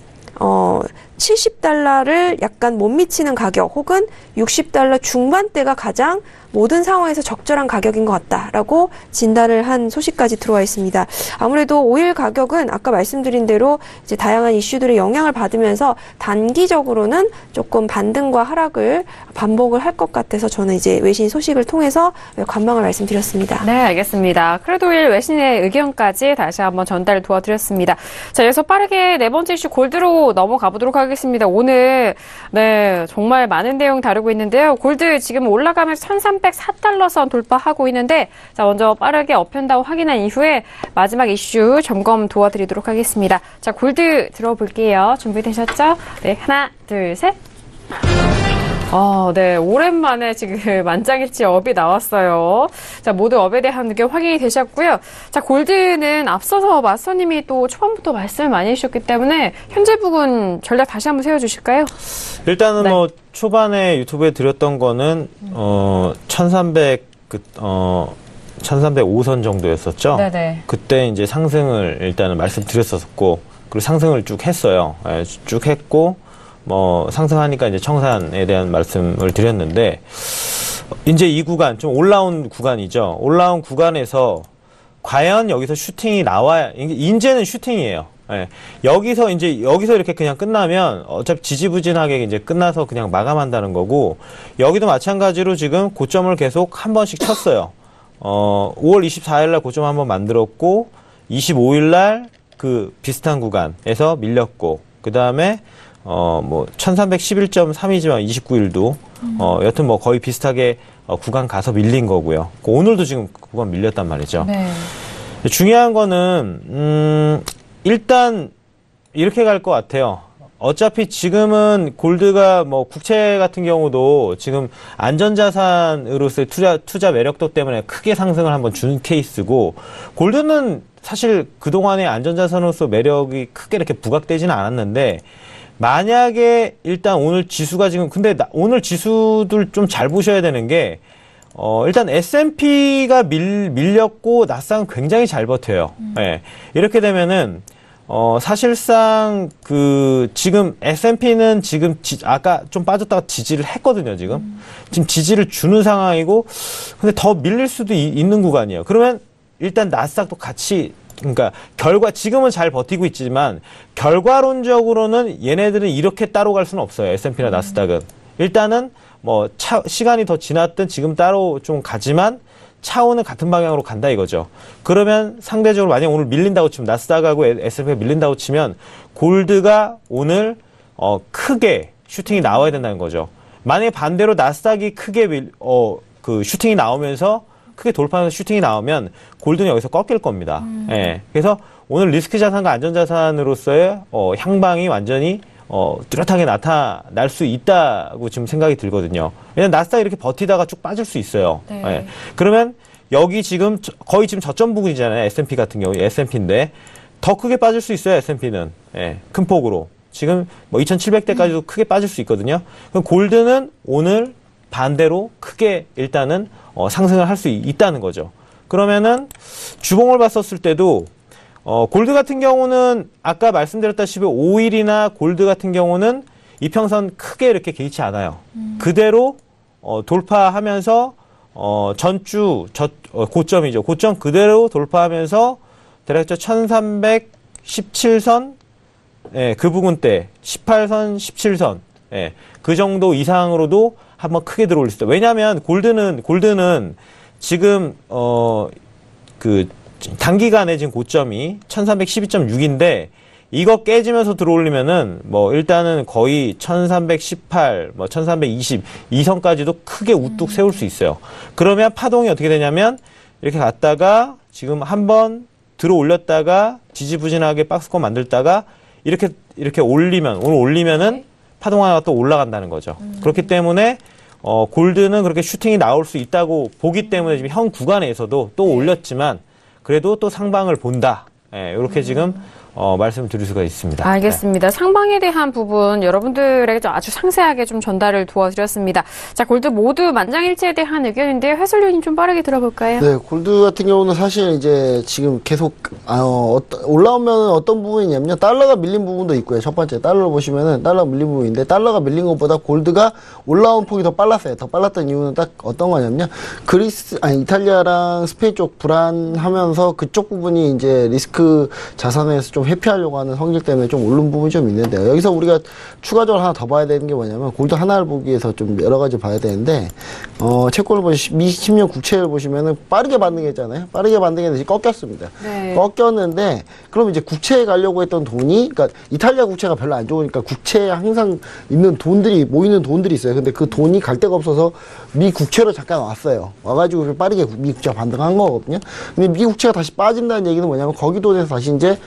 Speaker 5: 70달러를 약간 못 미치는 가격 혹은 60달러 중반대가 가장 모든 상황에서 적절한 가격인 것 같다라고 진단을 한 소식까지 들어와 있습니다. 아무래도 오일 가격은 아까 말씀드린 대로 이제 다양한 이슈들의 영향을 받으면서 단기적으로는 조금 반등과 하락을 반복을 할 것 같아서 저는 이제 외신 소식을 통해서 관망을 말씀드렸습니다.
Speaker 2: 네, 알겠습니다. 크루드오일 외신의 의견까지 다시 한번 전달 도와드렸습니다. 자, 여기서 빠르게 네 번째 이슈 골드로 넘어가 보도록 하겠습니다. 오늘 네 정말 많은 내용 다루고 있는데요. 골드 지금 올라가면서 1304달러 선 돌파하고 있는데 자 먼저 빠르게 업현다고 확인한 이후에 마지막 이슈 점검 도와드리도록 하겠습니다. 자 골드 들어볼게요. 준비되셨죠? 네 하나 둘 셋. 네, 오랜만에 지금 만장일치 업이 나왔어요. 자, 모두 업에 대한 의견 확인이 되셨고요. 자, 골드는 앞서서 마스터님이 또 초반부터 말씀을 많이 해주셨기 때문에 현재 부분 전략 다시 한번 세워주실까요?
Speaker 3: 일단은
Speaker 2: 네.
Speaker 3: 뭐 초반에 유튜브에 드렸던 거는 1305선 정도였었죠.
Speaker 2: 네네.
Speaker 3: 그때 이제 상승을 일단은 말씀드렸었고 그리고 상승을 쭉 했어요. 예, 쭉 했고 뭐 상승하니까 이제 청산에 대한 말씀을 드렸는데 이제 이 구간 좀 올라온 구간이죠. 올라온 구간에서 과연 여기서 슈팅이 나와야 이제는 슈팅이에요. 예. 여기서 이렇게 그냥 끝나면 어차피 지지부진하게 이제 끝나서 그냥 마감한다는 거고 여기도 마찬가지로 지금 고점을 계속 한 번씩 쳤어요. 5월 24일 날 고점 한번 만들었고 25일 날 그 비슷한 구간에서 밀렸고 그다음에 뭐 1311.3이지만 29일도 여튼 뭐 거의 비슷하게 구간 가서 밀린 거고요. 오늘도 지금 구간 밀렸단 말이죠.
Speaker 2: 네.
Speaker 3: 중요한 거는 일단 이렇게 갈 것 같아요. 어차피 지금은 골드가 뭐 국채 같은 경우도 지금 안전자산으로서의 투자 매력도 때문에 크게 상승을 한번 준 케이스고 골드는 사실 그동안의 안전자산으로서 매력이 크게 이렇게 부각되지는 않았는데 만약에 일단 오늘 지수가 지금 근데 오늘 지수들 좀 잘 보셔야 되는 게 일단 S&P가 밀렸고 나스닥은 굉장히 잘 버텨요. 네. 이렇게 되면은 사실상 지금 S&P는 지금 아까 좀 빠졌다가 지지를 했거든요, 지금. 지금 지지를 주는 상황이고 근데 더 밀릴 수도 있는 구간이에요. 그러면 일단 나스닥도 같이 그러니까 지금은 잘 버티고 있지만 결과론적으로는 얘네들은 이렇게 따로 갈 수는 없어요. S&P나 나스닥은. 일단은 뭐 시간이 더 지났든 지금 따로 좀 가지만 차후는 같은 방향으로 간다 이거죠. 그러면 상대적으로 만약 오늘 밀린다고 치면 나스닥하고 S&P가 밀린다고 치면 골드가 오늘 크게 슈팅이 나와야 된다는 거죠. 만약에 반대로 나스닥이 크게 슈팅이 나오면서 크게 돌파하면서 슈팅이 나오면 골드는 여기서 꺾일 겁니다. 예. 그래서 오늘 리스크 자산과 안전 자산으로서의 향방이 완전히 뚜렷하게 나타날 수 있다고 지금 생각이 들거든요. 왜냐면 나스닥이 이렇게 버티다가 쭉 빠질 수 있어요.
Speaker 2: 네.
Speaker 3: 예. 그러면 여기 지금 거의 지금 저점 부근이잖아요. S&P 같은 경우 S&P인데 더 크게 빠질 수 있어요. S&P는 예. 큰 폭으로 지금 뭐 2,700대까지도 크게 빠질 수 있거든요. 그럼 골드는 오늘 반대로 크게 일단은 상승을 할 수 있다는 거죠. 그러면은 주봉을 봤었을 때도 골드 같은 경우는 아까 말씀드렸다시피 오일이나 골드 같은 경우는 이평선 크게 이렇게 개의치 않아요. 그대로 돌파하면서 전주 고점이죠. 고점 그대로 돌파하면서 대략 1317선 예, 그 부근대 18선, 17선 예, 그 정도 이상으로도 한번 크게 들어올 수 있어요. 왜냐하면 골드는 지금 그 단기간에 지금 고점이 1312.6인데 이거 깨지면서 들어올리면은 뭐 일단은 거의 1318, 뭐 1320 이 선까지도 크게 우뚝 세울 수 있어요. 그러면 파동이 어떻게 되냐면 이렇게 갔다가 지금 한번 들어 올렸다가 지지부진하게 박스권 만들다가 이렇게 올리면은 파동 하나가 또 올라간다는 거죠. 그렇기 때문에 골드는 그렇게 슈팅이 나올 수 있다고 보기 때문에 지금 현 구간에서도 또 올렸지만 그래도 또 상방을 본다. 예, 이렇게 지금 말씀을 드릴 수가 있습니다.
Speaker 2: 알겠습니다. 네. 상방에 대한 부분 여러분들에게 좀 아주 상세하게 좀 전달을 도와드렸습니다. 자, 골드 모두 만장일치에 대한 의견인데요. 해설위원님 좀 빠르게 들어볼까요?
Speaker 4: 네, 골드 같은 경우는 사실 이제 지금 계속 올라오면 어떤 부분이냐면요. 달러가 밀린 부분도 있고요. 첫 번째 달러를 보시면은 달러가 밀린 부분인데 달러가 밀린 것보다 골드가 올라온 폭이 더 빨랐어요. 더 빨랐던 이유는 딱 어떤 거냐면요. 이탈리아랑 스페인 쪽 불안하면서 그쪽 부분이 이제 리스크 자산에서 좀 회피하려고 하는 성질 때문에 좀 오른 부분이 좀 있는데요. 여기서 우리가 추가적으로 하나 더 봐야 되는 게 뭐냐면 골드 하나를 보기 위해서 좀 여러 가지 봐야 되는데 채권을 미 10년 국채를 보시면은 빠르게 반등했잖아요. 빠르게 반등했는데 꺾였습니다.
Speaker 2: 네.
Speaker 4: 꺾였는데 그럼 이제 국채에 가려고 했던 돈이 그러니까 이탈리아 국채가 별로 안 좋으니까 국채에 항상 있는 돈들이 모이는 돈들이 있어요. 근데 그 돈이 갈 데가 없어서 미 국채로 잠깐 왔어요. 와가지고 빠르게 미 국채가 반등한 거거든요. 근데 미 국채가 다시 빠진다는 얘기는 뭐냐면 거기 돈에서 다시 이제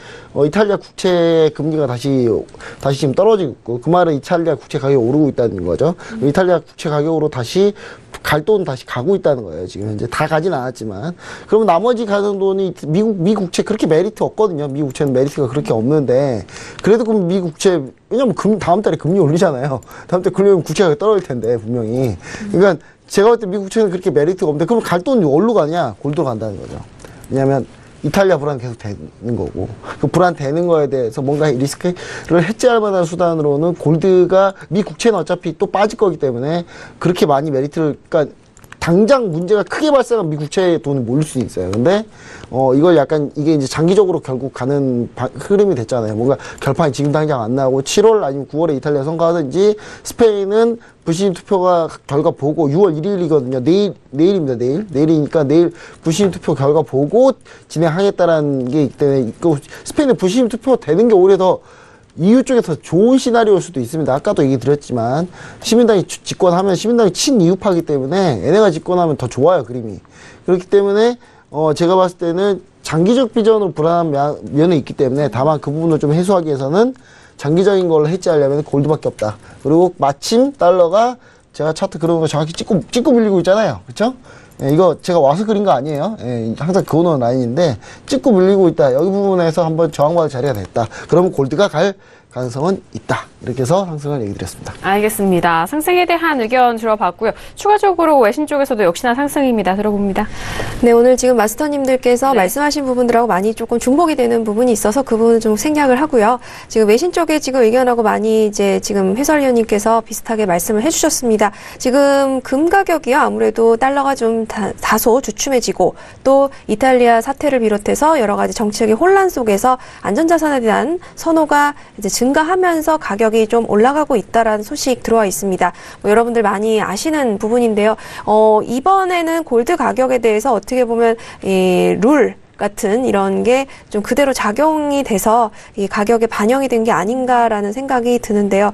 Speaker 4: 이탈리아 국채 금리가 다시 지금 떨어지고 있고 그 말은 이탈리아 국채 가격이 오르고 있다는 거죠. 이탈리아 국채 가격으로 다시 갈 돈 다시 가고 있다는 거예요. 지금 현재 다 가진 않았지만 그러면 나머지 가는 돈이 미 국채 그렇게 메리트 없거든요. 미 국채는 메리트가 그렇게 없는데 그래도 그럼 미 국채 왜냐면 다음 달에 금리 올리잖아요. 다음 달에 금리 오면 국채가 떨어질 텐데 분명히. 그러니까 제가 볼 때 미 국채는 그렇게 메리트가 없는데 그럼 갈 돈이 어디로 가냐? 골드로 간다는 거죠. 왜냐하면 이탈리아 불안 계속 되는 거고 그 불안 되는 거에 대해서 뭔가 리스크를 해지할 만한 수단으로는 골드가 미 국채는 어차피 또 빠질 거기 때문에 그렇게 많이 메리트를 그러니까 당장 문제가 크게 발생한 미 국채에 돈이 몰릴 수 있어요. 근데 이걸 약간 이게 이제 장기적으로 결국 가는 흐름이 됐잖아요. 뭔가 결판이 지금 당장 안 나고 7월 아니면 9월에 이탈리아 선거하든지 스페인은 불신 투표가 결과 보고 6월 1일이거든요. 내일입니다. 내일이니까 내일 불신 투표 결과 보고 진행하겠다라는 게 있기 때문에 스페인은 불신 투표 되는 게 오히려 더 EU 쪽에서 좋은 시나리오일 수도 있습니다. 아까도 얘기 드렸지만 시민당이 집권하면 시민당이 친이유파이기 때문에 얘네가 집권하면 더 좋아요. 그림이. 그렇기 때문에 제가 봤을 때는 장기적 비전으로 불안한 면이 있기 때문에 다만 그 부분을 좀 해소하기 위해서는 장기적인 걸로 해지하려면 골드밖에 없다. 그리고 마침 달러가 제가 차트 그런 거 정확히 찍고 밀리고 있잖아요. 그렇죠? 예, 이거 제가 와서 그린 거 아니에요. 예, 항상 그거는 라인인데 찍고 밀리고 있다. 여기 부분에서 한번 저항받을 자리가 됐다. 그러면 골드가 갈 가능성은 있다. 이렇게 해서 상승을 얘기 드렸습니다.
Speaker 2: 알겠습니다. 상승에 대한 의견 들어봤고요. 추가적으로 외신 쪽에서도 역시나 상승입니다. 들어봅니다.
Speaker 5: 네, 오늘 지금 마스터님들께서 말씀하신 부분들하고 많이 조금 중복이 되는 부분이 있어서 그 부분은 좀 생략을 하고요. 지금 외신 쪽에 지금 의견하고 많이 이제 지금 해설위원님께서 비슷하게 말씀을 해주셨습니다. 지금 금 가격이요. 아무래도 달러가 좀 다소 주춤해지고 또 이탈리아 사태를 비롯해서 여러 가지 정치적인 혼란 속에서 안전자산에 대한 선호가 이제 증가하면서 가격이 좀 올라가고 있다라는 소식 들어와 있습니다. 여러분들 많이 아시는 부분인데요. 이번에는 골드 가격에 대해서 어떻게 보면 룰 같은 이런 게 좀 그대로 작용이 돼서 이 가격에 반영이 된 게 아닌가라는 생각이 드는데요.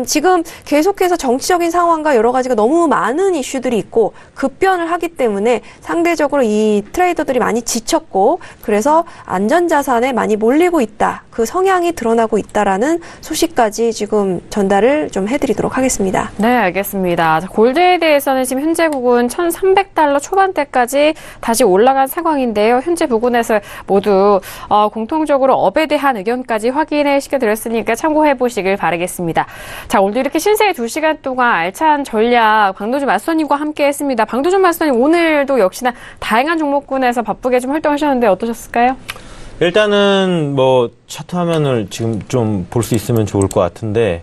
Speaker 5: 지금 계속해서 정치적인 상황과 여러 가지가 너무 많은 이슈들이 있고 급변을 하기 때문에 상대적으로 이 트레이더들이 많이 지쳤고 그래서 안전자산에 많이 몰리고 있다. 그 성향이 드러나고 있다라는 소식까지 지금 전달을 좀 해드리도록 하겠습니다.
Speaker 2: 네, 알겠습니다. 골드에 대해서는 지금 현재 부근 1,300달러 초반대까지 다시 올라간 상황인데요. 현재 부근에서 모두 공통적으로 업에 대한 의견까지 확인해 시켜드렸으니까 참고해 보시길 바라겠습니다. 자, 오늘도 이렇게 신세계 2시간 동안 알찬 전략 박노준 마스터님과 함께 했습니다. 박노준 마스터님 오늘도 역시나 다양한 종목군에서 바쁘게 좀 활동하셨는데 어떠셨을까요?
Speaker 3: 일단은 뭐 차트 화면을 지금 좀 볼 수 있으면 좋을 것 같은데,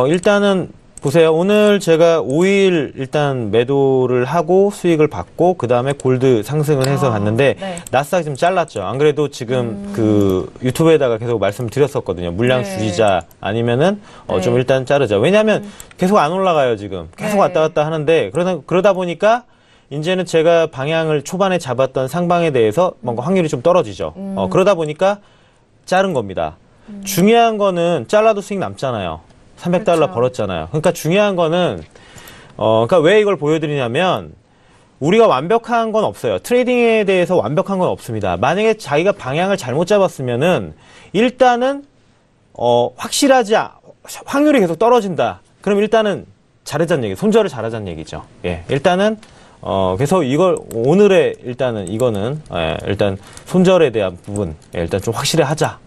Speaker 3: 일단은 보세요. 오늘 제가 5일 일단 매도를 하고 수익을 받고 그 다음에 골드 상승을 해서 갔는데
Speaker 1: 네.
Speaker 3: 나스닥 지금 잘랐죠. 안 그래도 지금 그 유튜브에다가 계속 말씀드렸었거든요. 물량
Speaker 1: 네.
Speaker 3: 줄이자 아니면은
Speaker 1: 네.
Speaker 3: 좀 일단 자르자. 왜냐하면 계속 안 올라가요 지금. 계속
Speaker 1: 네.
Speaker 3: 왔다 갔다 하는데 그러다 보니까 이제는 제가 방향을 초반에 잡았던 상방에 대해서 뭔가 확률이 좀 떨어지죠. 그러다 보니까 자른 겁니다. 중요한 거는 잘라도 수익 남잖아요. 300달러
Speaker 1: 그렇죠.
Speaker 3: 벌었잖아요. 그러니까 중요한 거는, 그러니까 왜 이걸 보여드리냐면, 우리가 완벽한 건 없어요. 트레이딩에 대해서 완벽한 건 없습니다. 만약에 자기가 방향을 잘못 잡았으면은, 일단은, 확률이 계속 떨어진다. 그럼 일단은 잘하자는 얘기, 손절을 잘하자는 얘기죠. 예. 일단은, 그래서 이걸, 오늘의 일단은 이거는, 일단 손절에 대한 부분, 일단 좀 확실히 하자.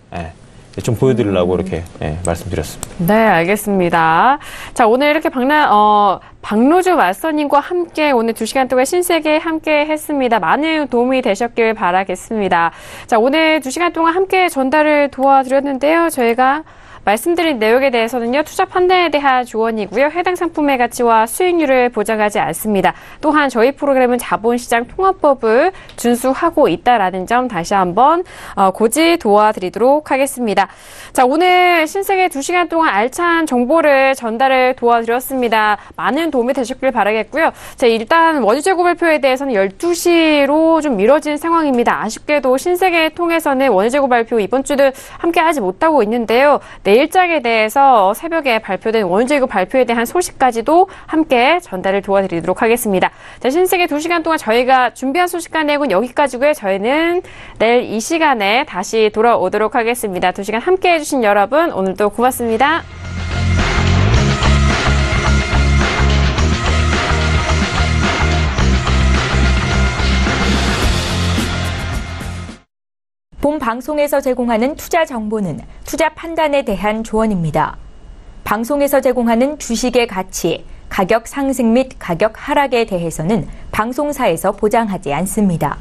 Speaker 3: 좀 보여드리려고 이렇게 말씀드렸습니다.
Speaker 2: 네, 알겠습니다. 자, 오늘 이렇게 박노주 마스터님과 함께 오늘 2시간 동안 신세계 함께 했습니다. 많은 도움이 되셨길 바라겠습니다. 자, 오늘 2시간 동안 함께 전달을 도와드렸는데요. 저희가 말씀드린 내용에 대해서는요, 투자 판단에 대한 조언이고요. 해당 상품의 가치와 수익률을 보장하지 않습니다. 또한 저희 프로그램은 자본시장 통합법을 준수하고 있다라는 점 다시 한번 고지 도와드리도록 하겠습니다. 자, 오늘 신세계 2시간 동안 알찬 정보를 전달을 도와드렸습니다. 많은 도움이 되셨길 바라겠고요. 자, 일단 원유재고 발표에 대해서는 12시로 좀 미뤄진 상황입니다. 아쉽게도 신세계 통해서는 원유재고 발표 이번 주도 함께 하지 못하고 있는데요. 내일장에 대해서 새벽에 발표된 원유재고 발표에 대한 소식까지도 함께 전달을 도와드리도록 하겠습니다. 자, 신세계 2시간 동안 저희가 준비한 소식과 내용은 여기까지고요. 저희는 내일 이 시간에 다시 돌아오도록 하겠습니다. 2시간 함께 해주신 여러분, 오늘도 고맙습니다.
Speaker 1: 본 방송에서 제공하는 투자 정보는 투자 판단에 대한 조언입니다. 방송에서 제공하는 주식의 가치, 가격 상승 및 가격 하락에 대해서는 방송사에서 보장하지 않습니다.